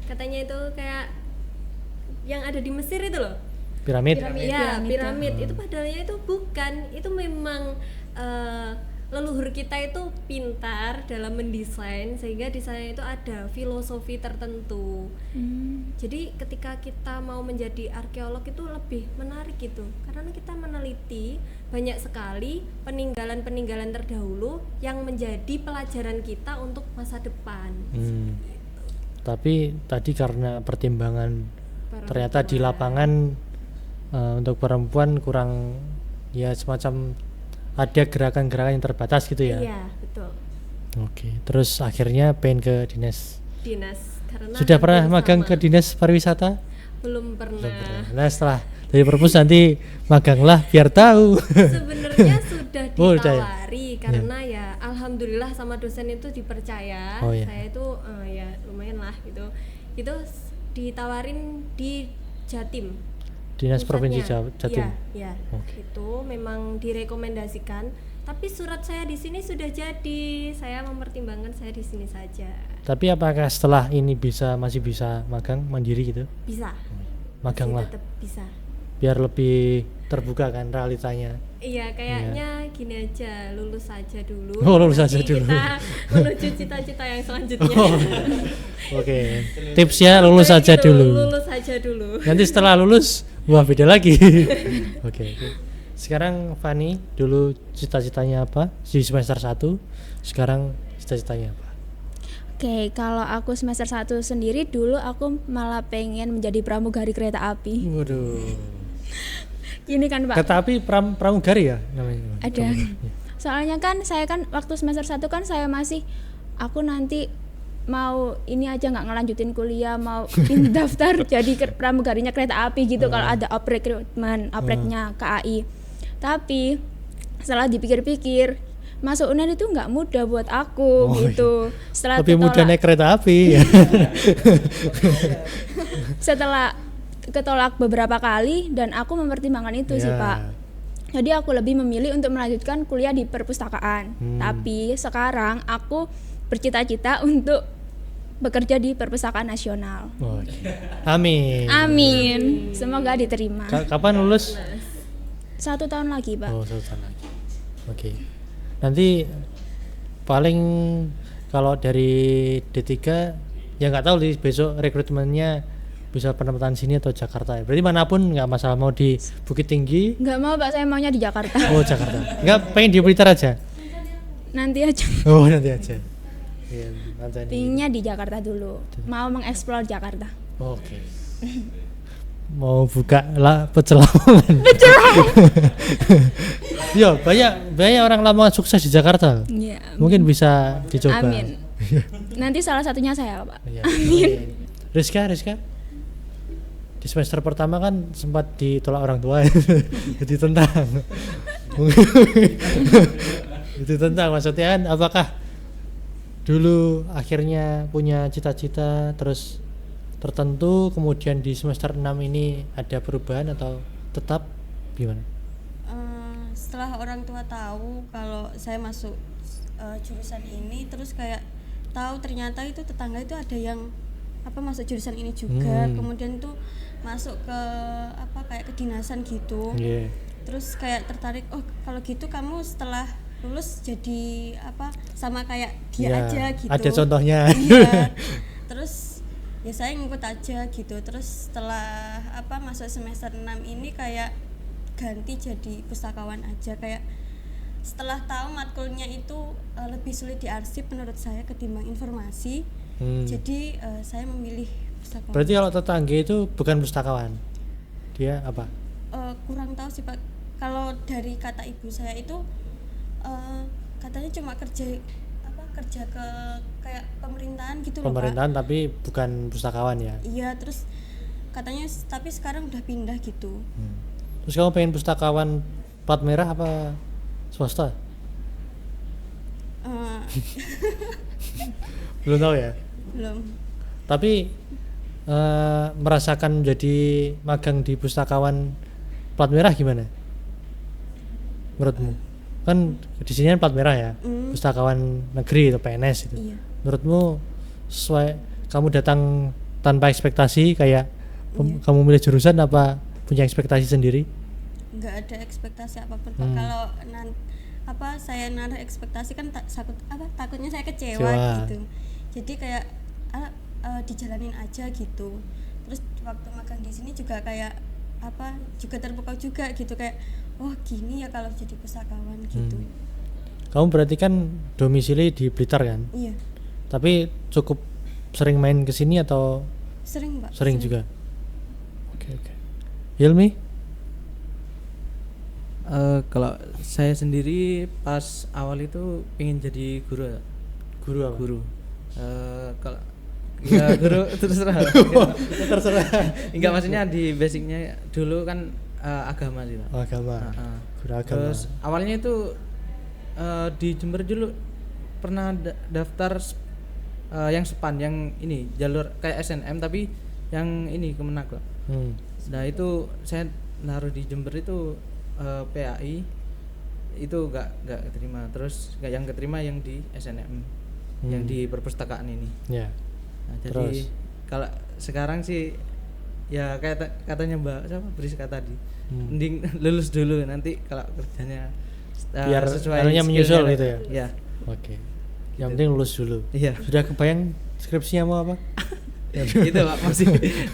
katanya itu kayak yang ada di Mesir itu loh, Piramid. Piramid. Itu padahalnya itu bukan, itu memang leluhur kita itu pintar dalam mendesain sehingga desainnya itu ada filosofi tertentu. Jadi ketika kita mau menjadi arkeolog itu lebih menarik gitu, karena kita meneliti banyak sekali peninggalan-peninggalan terdahulu yang menjadi pelajaran kita untuk masa depan. Tapi tadi karena pertimbangan ternyata di lapangan untuk perempuan kurang, ya semacam ada gerakan-gerakan yang terbatas gitu ya. Iya, betul. Oke, terus akhirnya pengen ke dinas. Karena sudah pernah magang ke dinas pariwisata? Belum pernah. Nah setelah dari perpus nanti maganglah biar tahu. Sebenarnya sudah ditawari ya? karena ya alhamdulillah sama dosen itu dipercaya. Saya itu ya lumayan lah gitu. Itu ditawarin di Jatim. Dinas Provinsi Jatim. Iya. Itu memang direkomendasikan, tapi surat saya di sini sudah jadi. Saya mempertimbangkan saya di sini saja. Tapi apakah setelah ini masih bisa magang mandiri gitu? Bisa. Magang lah. Tetap bisa. Biar lebih terbuka kan realitanya. Iya, kayaknya gini aja, lulus saja dulu. Lulus saja dulu. Kita menuju cita-cita yang selanjutnya. Oke. Tipsnya lulus saja dulu. Lulus saja dulu. Nanti setelah lulus, wah beda lagi. Oke. Sekarang Fani dulu cita-citanya apa? Di semester 1. Sekarang cita-citanya apa? Oke, kalau aku semester 1 sendiri dulu aku malah pengen menjadi pramugari kereta api. Waduh. Ini kan Pak. Kereta api pramugari ya namanya? Ada. Soalnya kan saya kan waktu semester 1 kan saya masih, aku nanti mau ini aja nggak ngelanjutin kuliah, mau daftar jadi pramugarinya kereta api gitu kalau ada opreknya KAI. Tapi setelah dipikir-pikir masuk UNER itu nggak mudah buat aku gitu. Setelah lebih mudah naik kereta api. Setelah ketolak beberapa kali dan aku mempertimbangkan itu sih Pak. Jadi aku lebih memilih untuk melanjutkan kuliah di perpustakaan. Tapi sekarang aku bercita-cita untuk bekerja di Perpustakaan Nasional. Amin. Amin. Semoga diterima. Kapan lulus? 1 tahun lagi Pak. 1 tahun lagi. Oke. Nanti paling kalau dari D3 ya nggak tahu besok rekrutmennya bisa penempatan sini atau Jakarta ya. Berarti manapun nggak masalah, mau di Bukit Tinggi? Nggak mau Pak, saya maunya di Jakarta. Oh Jakarta. Nggak pengen di Blitar aja? Nanti aja. Oh nanti aja. Ya, Pinginnya di Jakarta dulu. Mau mengeksplor Jakarta. Oke. Mau buka lah pecel Lamongan. Yo banyak orang Lamongan sukses di Jakarta. Ya, mungkin bisa dicoba. Amin. Nanti salah satunya saya Pak. Ya, amin. Rizka di semester pertama kan sempat ditolak orang tua jadi tentang Itu tentang maksudnya kan apakah dulu akhirnya punya cita-cita terus tertentu kemudian di semester 6 ini ada perubahan atau tetap gimana? Setelah orang tua tahu kalau saya masuk jurusan ini, terus kayak tahu ternyata itu tetangga itu ada yang masuk jurusan ini juga, kemudian itu masuk ke kayak kedinasan gitu. Terus kayak tertarik, oh kalau gitu kamu setelah lulus jadi sama kayak dia aja gitu. Ada contohnya. Iya. Terus ya saya ngikut aja gitu. Terus setelah masuk semester 6 ini kayak ganti jadi pustakawan aja, kayak setelah tahu matkulnya itu lebih sulit diarsip menurut saya ketimbang informasi. Jadi saya memilih pustakawan. Berarti kalau tetangga itu bukan pustakawan, dia apa? Kurang tahu sih Pak. Kalau dari kata ibu saya itu katanya cuma kerja ke kayak pemerintahan gitu loh Pak. Pemerintahan tapi bukan pustakawan ya? Iya, terus katanya tapi sekarang udah pindah gitu. Terus kamu pengen pustakawan plat merah apa swasta? Belum tahu ya? Belum. Tapi merasakan jadi magang di pustakawan plat merah gimana? Menurutmu? Kan di sini kan plat merah ya, pustakawan negeri atau PNS itu. Iya. Menurutmu sesuai kamu datang tanpa ekspektasi kayak kamu milih jurusan apa punya ekspektasi sendiri? Nggak ada ekspektasi apapun Pak. Kalau saya naruh ekspektasi kan takutnya saya kecewa gitu. Jadi kayak dijalanin aja gitu. Terus waktu magang di sini juga kayak juga terpukau juga gitu, kayak wah gini ya kalau jadi pustakawan gitu. Kamu berarti kan domisili di Blitar kan? Iya. Tapi cukup sering main ke sini atau Sering Pak. sering juga? Oke. Hilmi? Kalau saya sendiri pas awal itu pengen jadi guru. Guru apa? Guru. Kalau ya guru terserah. Terserah. Enggak, maksudnya di basicnya dulu kan agama sih Pak. Agama. Guru agama. Terus awalnya itu di Jember dulu pernah daftar yang SPAN, yang ini jalur kayak SNM tapi yang ini Kemenak Pak. Nah itu saya naruh di Jember itu PAI itu nggak keterima, terus yang keterima yang di SNM yang di perpustakaan ini. Nah, jadi kalau sekarang sih ya kayak katanya Mbak siapa Priska tadi, mending lulus dulu nanti kalau kerjanya biar sesuai anunya menyusul gitu ya. Iya. Oke. Yang penting lulus dulu. Iya. Sudah kebayang skripsinya mau apa? Gitu Pak,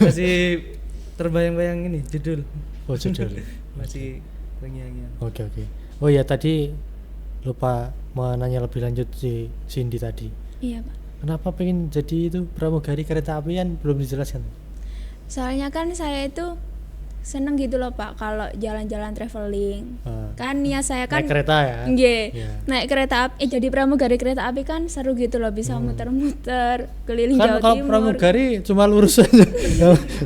masih terbayang-bayang ini judul. Oh judul. Masih terngiang-ngiang. Oke. Oh ya tadi lupa mau nanya lebih lanjut si Cindy tadi. Iya Pak. Kenapa pengen jadi itu pramugari kereta api kan belum dijelaskan? Soalnya kan saya itu seneng gitu loh Pak kalau jalan-jalan traveling. Kan niat saya kan naik kereta ya? Iya. Naik kereta api, jadi pramugari kereta api kan seru gitu loh, bisa muter-muter keliling Kan Jawa kalau Timur. pramugari cuma lurus aja,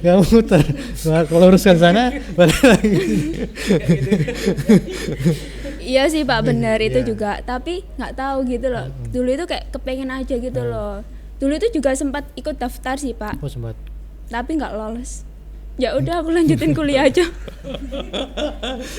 nggak muter. Nah, kalau luruskan sana balik lagi. Iya sih Pak, benar itu Iya. juga. Tapi nggak tahu gitu loh. Dulu itu kayak kepengen aja gitu loh. Dulu itu juga sempat ikut daftar sih Pak, Oh sempat. tapi nggak lolos. Ya udah aku lanjutin kuliah aja.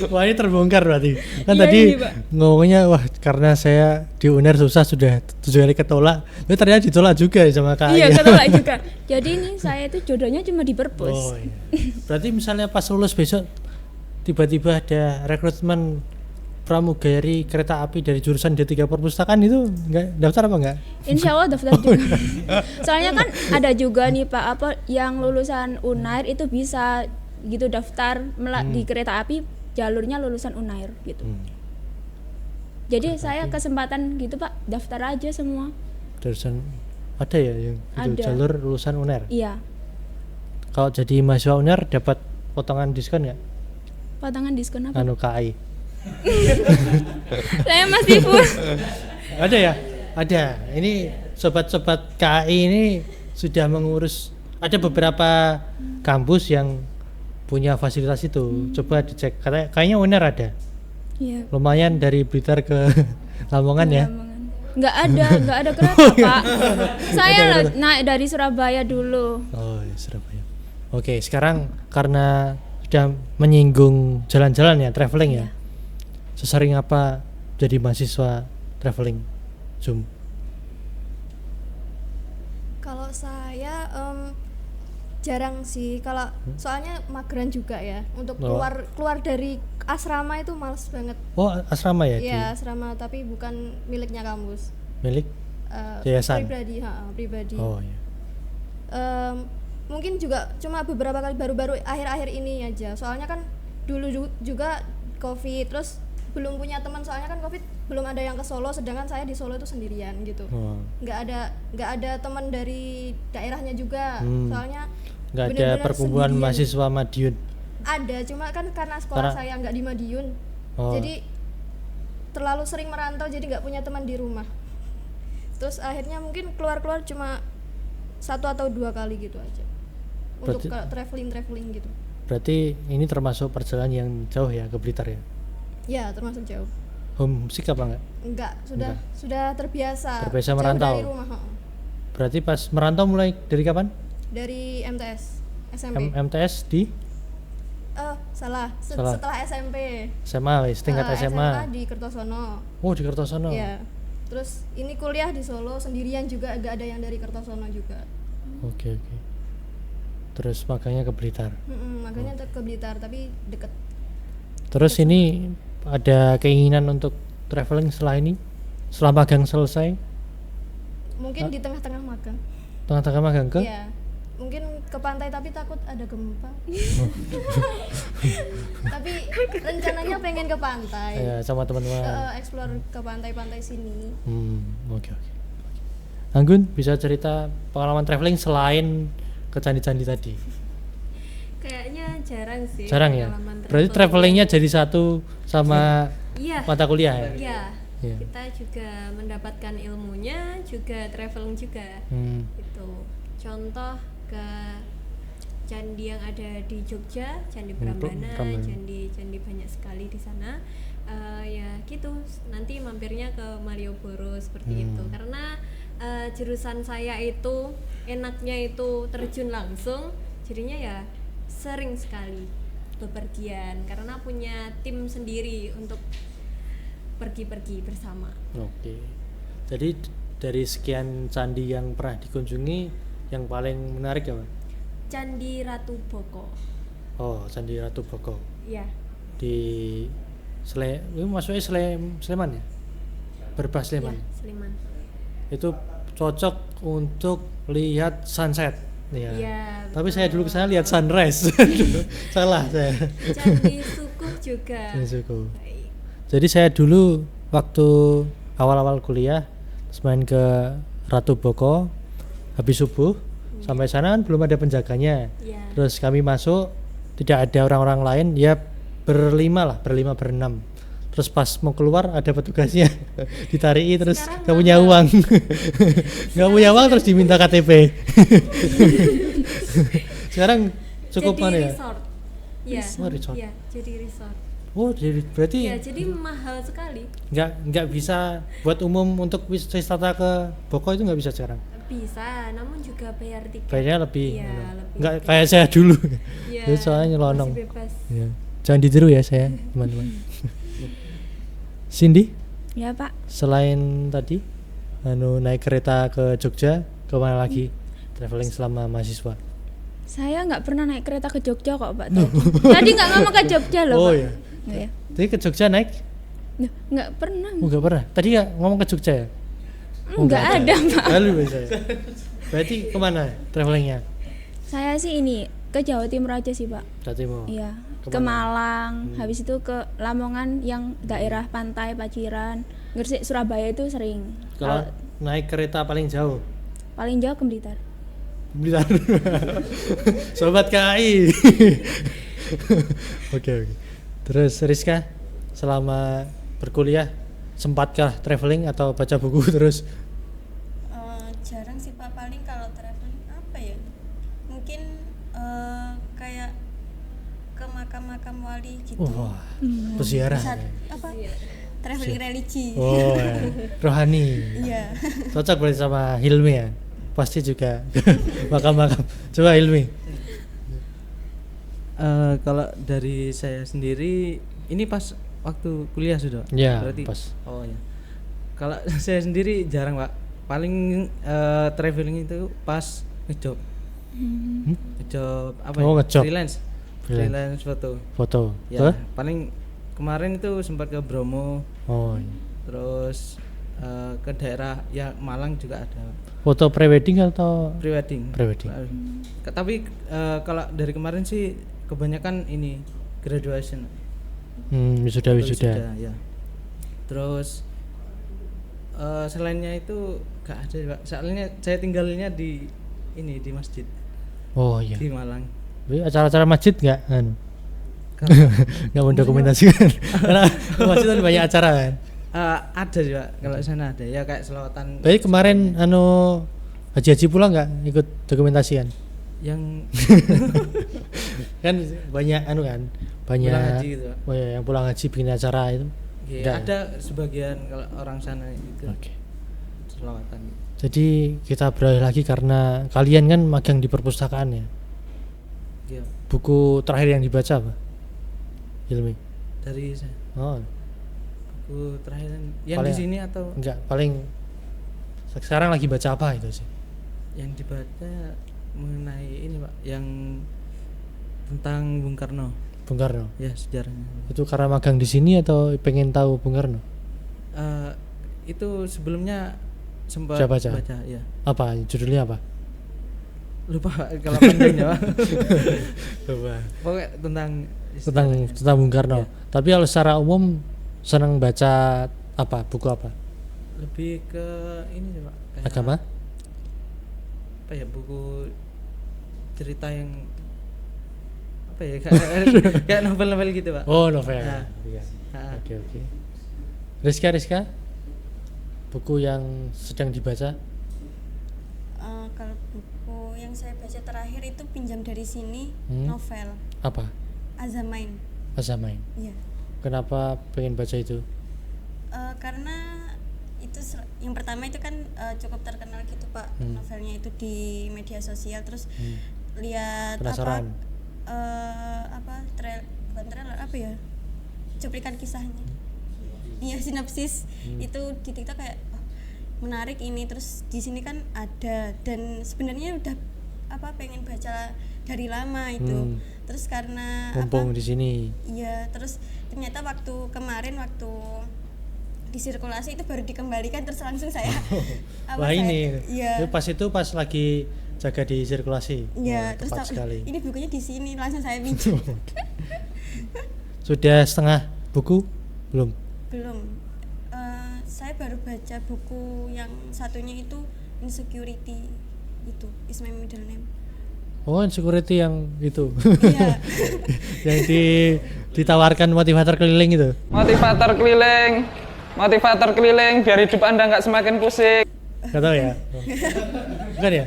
Wah ini terbongkar berarti. Kan Iya, tadi ini, Pak. ngomongnya wah karena saya di UNER susah sudah 7 kali ketolak. Tapi ternyata ditolak juga sama KAI. Iya, ketolak juga. Jadi ini saya itu jodohnya cuma di perpus. Oh iya. Berarti misalnya pas lulus besok tiba-tiba ada rekrutmen pramugari kereta api dari jurusan D3 perpustakaan itu enggak daftar apa enggak? Insya Allah daftar juga. Soalnya kan ada juga nih Pak, yang lulusan Unair itu bisa gitu daftar di kereta api, jalurnya lulusan Unair gitu. Jadi saya kesempatan gitu Pak, daftar aja semua. Jurusan ada ya yang itu Ada. jalur lulusan UNER. Iya, Kalau jadi mahasiswa UNER dapat potongan diskon nggak? potongan diskon apa? Anu KAI. Saya masih full. Ada ya? Ada. Ini sobat-sobat KAI ini sudah mengurus. Ada beberapa kampus yang punya fasilitas itu. Coba dicek. Kayaknya UNER ada. Iya. Lumayan dari Blitar ke Lamongan ya. Lamongan. Nggak ada kereta Pak. Saya naik dari Surabaya dulu. Oh ya, Surabaya. Oke, sekarang karena sudah menyinggung jalan-jalan ya, traveling ya. Sesering apa jadi mahasiswa traveling? Zoom. Kalau saya jarang sih, kalau soalnya mageran juga ya. Untuk keluar dari asrama itu males banget. Oh, asrama ya? Iya, asrama tapi bukan miliknya kampus. Milik yayasan. Pribadi. Oh iya. Mungkin juga cuma beberapa kali baru-baru akhir-akhir ini aja. Soalnya kan dulu juga Covid, terus belum punya teman, soalnya kan Covid belum ada yang ke Solo, sedangkan saya di Solo itu sendirian gitu. Nggak ada teman dari daerahnya juga. Soalnya nggak ada perkumpulan sendirian. mahasiswa Madiun. Ada, cuma kan karena sekolah saya nggak di Madiun, jadi terlalu sering merantau, jadi nggak punya teman di rumah. Terus akhirnya mungkin keluar cuma 1 atau 2 kali gitu aja. Untuk kalau traveling gitu. Berarti ini termasuk perjalanan yang jauh ya ke Blitar ya? Ya, termasuk jauh. Homesick apa enggak? Sudah terbiasa. Terbiasa jauh merantau. dari rumah. Berarti pas merantau mulai dari kapan? Dari MTS, SMP. MTS di? Salah. Setelah SMP. SMA, tingkat SMA. di Kertosono. Oh, di Kertosono. Ya. Terus ini kuliah di Solo sendirian juga, agak ada yang dari Kertosono juga. Oke. Terus makanya ke Blitar. Makanya ke Blitar, tapi deket. Terus ini ada keinginan untuk traveling setelah ini? Setelah magang selesai? Mungkin di tengah-tengah magang. Tengah-tengah magang ke? Iya. Mungkin ke pantai tapi takut ada gempa. Tapi rencananya pengen ke pantai. Ya, sama teman-teman. Explore ke pantai-pantai sini. Oke. Anggun bisa cerita pengalaman traveling selain ke candi-candi tadi? Kayaknya jarang sih. Jarang ya? pengalaman Berarti travelingnya jadi satu sama Iya. mata kuliah ya? Iya. Iya. Kita juga mendapatkan ilmunya, juga traveling juga. Itu. Contoh ke candi yang ada di Jogja, Candi Prambanan, candi banyak sekali di sana. Ya gitu. Nanti mampirnya ke Malioboro seperti itu. Karena jurusan saya itu enaknya itu terjun langsung, jadinya ya sering sekali bepergian karena punya tim sendiri untuk pergi-pergi bersama. Oke. Jadi dari sekian candi yang pernah dikunjungi, yang paling menarik apa? Candi Ratu Boko. Oh, Candi Ratu Boko. Iya. Di ini maksudnya Sleman ya? Berbah Sleman. Ya, Sleman. Itu cocok untuk lihat sunset. Ya. Iya. Tapi saya dulu kesana lihat sunrise. Salah saya. Candi Sukuh juga. Candi Sukuh. Baik. Jadi saya dulu waktu awal-awal kuliah main ke Ratu Boko habis subuh. Sampai sana kan belum ada penjaganya. Ya. Terus kami masuk, tidak ada orang-orang lain, ya berlima, berenam. Terus pas mau keluar ada petugasnya ditarikin, terus nggak punya uang. Nggak punya uang terus diminta KTP. Sekarang cukup jadi mana ya? resort. Ya. Oh, resort. Ya, jadi resort. Oh, jadi berarti Ya, jadi mahal sekali. nggak bisa buat umum untuk wisata ke Boko itu nggak bisa sekarang. Bisa, namun juga bayar tiket. Bayarnya lebih, Iya, lebih nggak kayak saya dulu. Iya, Jadi soalnya nyelonong. masih bebas. Ya. Jangan ditiru ya saya, teman-teman. Cindy, Ya Pak. selain tadi naik kereta ke Jogja, ke mana lagi traveling selama mahasiswa? Saya nggak pernah naik kereta ke Jogja kok Pak. Tadi nggak ngomong ke Jogja loh Oh Pak. ya. Iya. Tadi ke Jogja naik? Nah, nggak pernah. Nggak pernah. Tadi ya ngomong ke Jogja ya? Nggak ada Pak. Lalu saya. Berarti kemana travelingnya? Saya sih ini ke Jawa Timur aja sih Pak. Jawa Timur. Iya. Kemana? Ke Malang, habis itu ke Lamongan yang daerah pantai Paciran, Gresik, Surabaya itu sering. Kalau naik kereta paling jauh? Paling jauh ke Blitar. Blitar. Sobat KAI. Oke. Terus Rizka, selama berkuliah sempatkah traveling atau baca buku terus? Jarang sih Pak, paling kalau traveling apa ya? Mungkin kayak ke makam-makam wali gitu. Wah, berziarah. Bisa ya. apa? Traveling religi. Oh, ya. Rohani. Iya. Cocok berarti sama Hilmi ya. Pasti juga makam-makam. Coba Hilmi. Kalau dari saya sendiri ini pas waktu kuliah sudah. Ya, Berarti pas. oh ya. Kalau saya sendiri jarang, Pak. Paling traveling itu pas ngejob. Ngejob apa Oh, ya? ngejob. Freelance foto. Foto. Ya, Tuh? paling kemarin itu sempat ke Bromo, Oh, iya. terus ke daerah ya Malang juga ada Foto prewedding atau prewedding. Prewedding. Tapi kalau dari kemarin sih kebanyakan ini graduation. wisuda. Ya. Terus selainnya itu gak ada, Pak. Soalnya saya tinggalnya di ini di masjid Oh iya. di Malang. Tapi acara-acara masjid nggak? Kalau Nggak mendokumentasikan. Karena masjid kan banyak acara kan. ada sih, Pak. Kalau di sana ada ya kayak selawatan. Tapi kemarin haji pulang nggak ikut dokumentasian? Yang Kan banyak kan banyak pulang haji gitu, Pak. Oh ya, yang pulang haji bikin acara itu. Ya, ada sebagian kalau orang sana itu Oke. selawatan. Jadi kita beralih lagi karena kalian kan magang di perpustakaan ya. Iya. Buku terakhir yang dibaca apa? Hilmi. Dari saya Oh, buku terakhir yang Paling- di sini atau enggak, paling sekarang lagi baca apa itu sih? yang dibaca mengenai ini, Pak, yang tentang Bung Karno. Bung Karno. Ya, sejarahnya. Itu karena magang di sini atau pengen tahu Bung Karno? Itu sebelumnya sempat Sudah baca? ya. Apa judulnya apa? Lupa, Pak, kalau panjangnya, Pak. Coba. Pokoknya tentang Tentang Bung Karno. Ya. Tapi kalau secara umum senang baca apa? Buku apa? lebih ke ini sih, Pak. Kayak Agama? apa ya, buku cerita yang apa ya, kayak novel-novel gitu, Pak. Oh, novel. Nah. Iya. Ah. Oke. Rizka, buku yang sedang dibaca? Kalau buku yang saya baca terakhir itu pinjam dari sini, novel Apa? Azamain. Azamain. Iya. Kenapa pengen baca itu? Karena itu yang pertama itu kan cukup terkenal gitu, Pak. Novelnya itu di media sosial, terus lihat Penasaran? bukan trailer, apa ya, cuplikan kisahnya, iya, sinopsis itu di TikTok kayak menarik ini, terus di sini kan ada, dan sebenarnya udah pengen baca dari lama itu, terus karena Mumpung di sini. iya, terus ternyata waktu kemarin di sirkulasi itu baru dikembalikan, terus langsung saya Wah, ini. iya, Pas lagi jaga di sirkulasi. iya, Wah, terus tepat sekali. ini bukunya di sini, langsung saya pinjam. Sudah setengah buku? Belum. Saya baru baca buku yang satunya itu Insecurity, itu is my middle name. Oh, Insecurity yang itu. Iya. Yang ditawarkan motivator keliling itu. Motivator keliling biar hidup Anda nggak semakin pusing. Gak tahu ya? Oh. Bukan ya?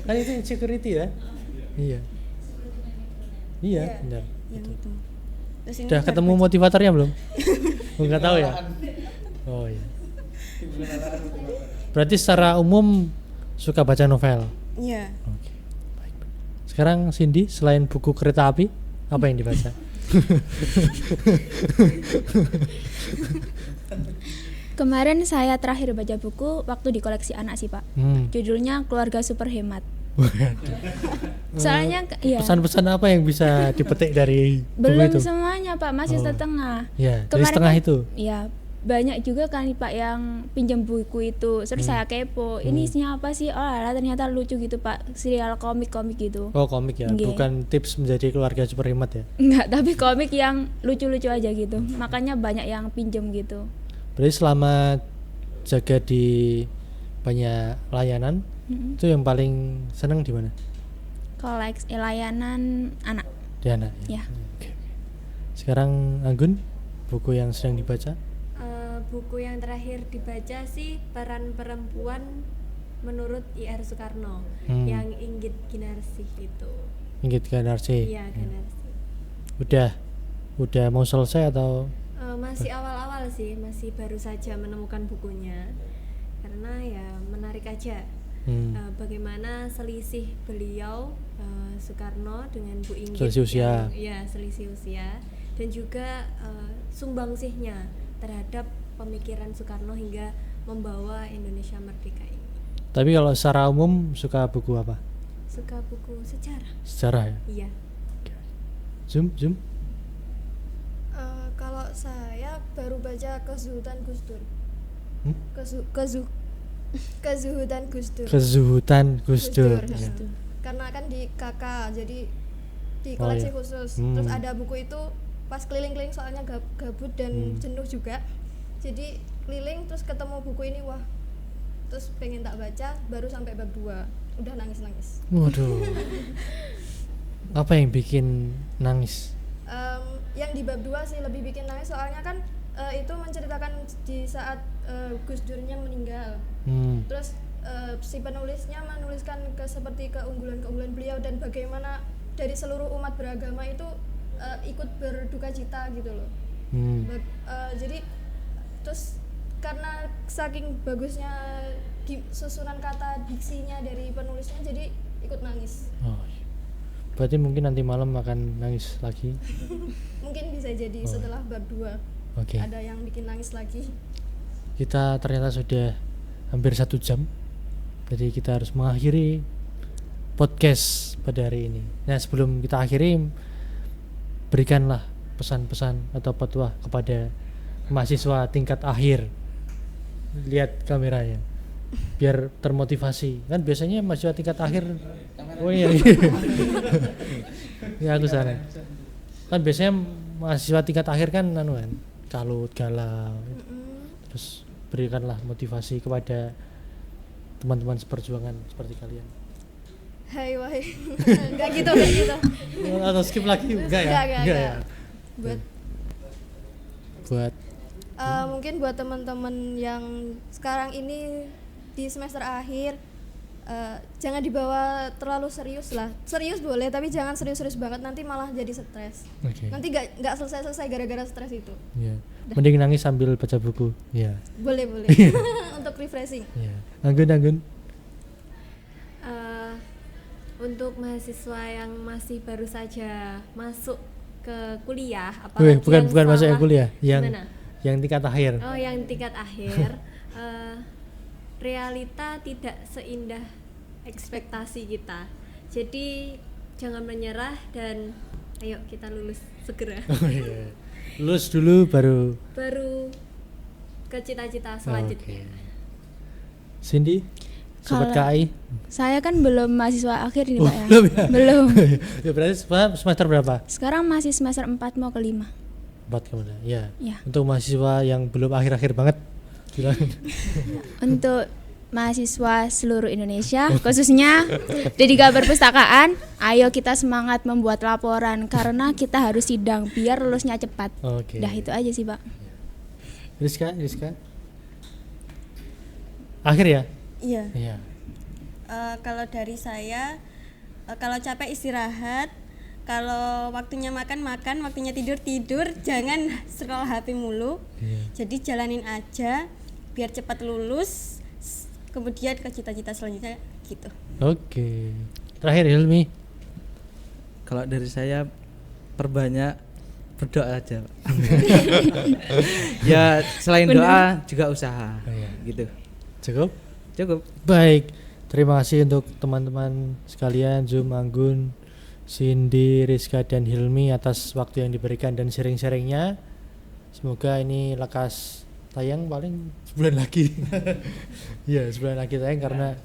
Kan itu Insecurity ya? Iya. Iya, benar. Yang itu. Terus ini Udah baru ketemu baca- motivatornya belum? Enggak tahu ya? Oh iya. Berarti secara umum suka baca novel. Iya. Oke. Baik. Sekarang Cindy, selain buku kereta api, apa yang dibaca? Kemarin saya terakhir baca buku waktu di koleksi anak sih, Pak. Judulnya Keluarga Super Hemat. Soalnya ya Pesan-pesan apa yang bisa dipetik dari buku belum itu? semuanya, Pak, masih setengah. Ya, dari Kemarin setengah kan- itu. Ya, banyak juga kan Pak yang pinjam buku itu. Terus saya kepo, ini isinya apa sih? Oh, alah, ternyata lucu gitu, Pak. Serial komik-komik gitu. Oh, komik ya, Nggih. bukan tips menjadi keluarga super hemat ya. Enggak, tapi komik yang lucu-lucu aja gitu. Makanya banyak yang pinjam gitu. Berarti selama jaga di banyak layanan, itu yang paling seneng di mana? Koleksi layanan anak. Di anak. Ya. Oke. Sekarang Anggun, buku yang sedang dibaca? Buku yang terakhir dibaca sih Peran Perempuan menurut I.R. Soekarno yang Inggit Ginarsi itu. Inggit Ganarsi. Iya, Ginarsi. Udah mau selesai atau Masih awal-awal sih, masih baru saja menemukan bukunya karena ya menarik aja. Bagaimana selisih beliau Soekarno dengan Bu Inggit, Selisih usia. Selisih usia, dan juga sumbangsihnya terhadap pemikiran Soekarno hingga membawa Indonesia merdeka ini. Tapi kalau secara umum suka buku apa? Suka buku sejarah. Sejarah ya? Iya. Zoom. Kalau saya baru baca Kezuhutan Gus Dur. Kezuhutan Gus Dur. Kezuhutan Gus Dur. Gus Ya. Dur. Karena kan di KK, jadi di Oh, koleksi iya. khusus. Terus ada buku itu pas keliling-keliling soalnya gabut dan jenuh juga. Jadi keliling terus ketemu buku ini, wah. Terus pengen tak baca, baru sampai bab 2. Udah nangis-nangis. Waduh. Apa yang bikin nangis? Yang di bab 2 sih lebih bikin nangis soalnya kan itu menceritakan di saat Gus Durnya meninggal. Terus si penulisnya menuliskan seperti keunggulan-keunggulan beliau dan bagaimana dari seluruh umat beragama itu ikut berduka cita gitu loh. Jadi terus karena saking bagusnya susunan kata diksinya dari penulisnya jadi ikut nangis. Oh, berarti mungkin nanti malam akan nangis lagi. Mungkin bisa jadi setelah bab 2 Oke. ada yang bikin nangis lagi. Kita ternyata sudah hampir 1 jam. Jadi kita harus mengakhiri podcast pada hari ini. Nah, sebelum kita akhiri, berikanlah pesan-pesan atau fatwa kepada mahasiswa tingkat akhir. Lihat kameranya biar termotivasi. Kan biasanya mahasiswa tingkat akhir. Oh iya. Ya aku sana. Kan biasanya mahasiswa tingkat akhir kan kalut, galau. Terus berikanlah motivasi kepada teman-teman seperjuangan seperti kalian. Hai wahai. Enggak gitu. Atau skip lagi? Enggak ya? Enggak. Ya. Buat Mungkin buat teman-teman yang sekarang ini di semester akhir, jangan dibawa terlalu serius lah. Serius boleh, tapi jangan serius-serius banget, nanti malah jadi stres. Oke. Nanti nggak selesai gara-gara stres itu. Ya. Mending nangis sambil baca buku. Ya. Boleh. Untuk refreshing. Ya. Anggun. Untuk mahasiswa yang masih baru saja masuk ke kuliah, Wih, apalagi bukan masuk yang kuliah, Gimana? yang tingkat akhir. Oh, yang tingkat akhir. Realita tidak seindah ekspektasi kita. Jadi jangan menyerah dan ayo kita lulus segera. Oh, iya. Lulus dulu baru ke cita-cita selanjutnya. Oke. Cindy, sobat Kalau- KAI. Saya kan belum mahasiswa akhir ini, Pak ya. Belum ya? Belum. Ya berarti semester berapa? Sekarang masih semester 4 mau ke 5. 4 kemudian. Ya. Ya. Untuk mahasiswa yang belum akhir-akhir banget, silakan. Untuk mahasiswa seluruh Indonesia, khususnya D3 Perpustakaan, ayo kita semangat membuat laporan karena kita harus sidang biar lulusnya cepat. Oke. Dah itu aja sih, Pak. Rizka. Akhir ya? Iya. Iya. Kalau dari saya, kalau capek istirahat, kalau waktunya makan, waktunya tidur, jangan scroll HP mulu. Iya. Jadi jalanin aja biar cepat lulus, kemudian ke cita-cita selanjutnya gitu. Oke. Terakhir Hilmi. Kalau dari saya perbanyak berdoa aja. Ya selain doa juga usaha. Oh, iya. Gitu. Cukup. Baik. Terima kasih untuk teman-teman sekalian, Zoom, Anggun, Cindy, Rizka, dan Hilmi atas waktu yang diberikan dan sharing-sharingnya. Semoga ini lekas tayang paling sebulan lagi. Ya, sebulan lagi tayang karena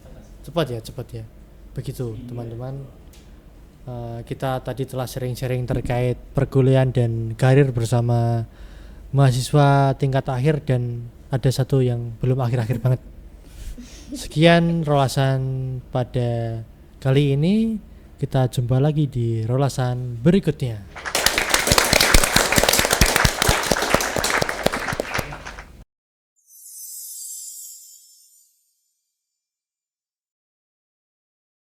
cepat ya. Begitu teman-teman. Kita tadi telah sharing-sharing terkait perkuliahan dan karir bersama mahasiswa tingkat akhir dan ada satu yang belum akhir-akhir banget. Sekian rolasan pada kali ini. Kita jumpa lagi di rolasan berikutnya.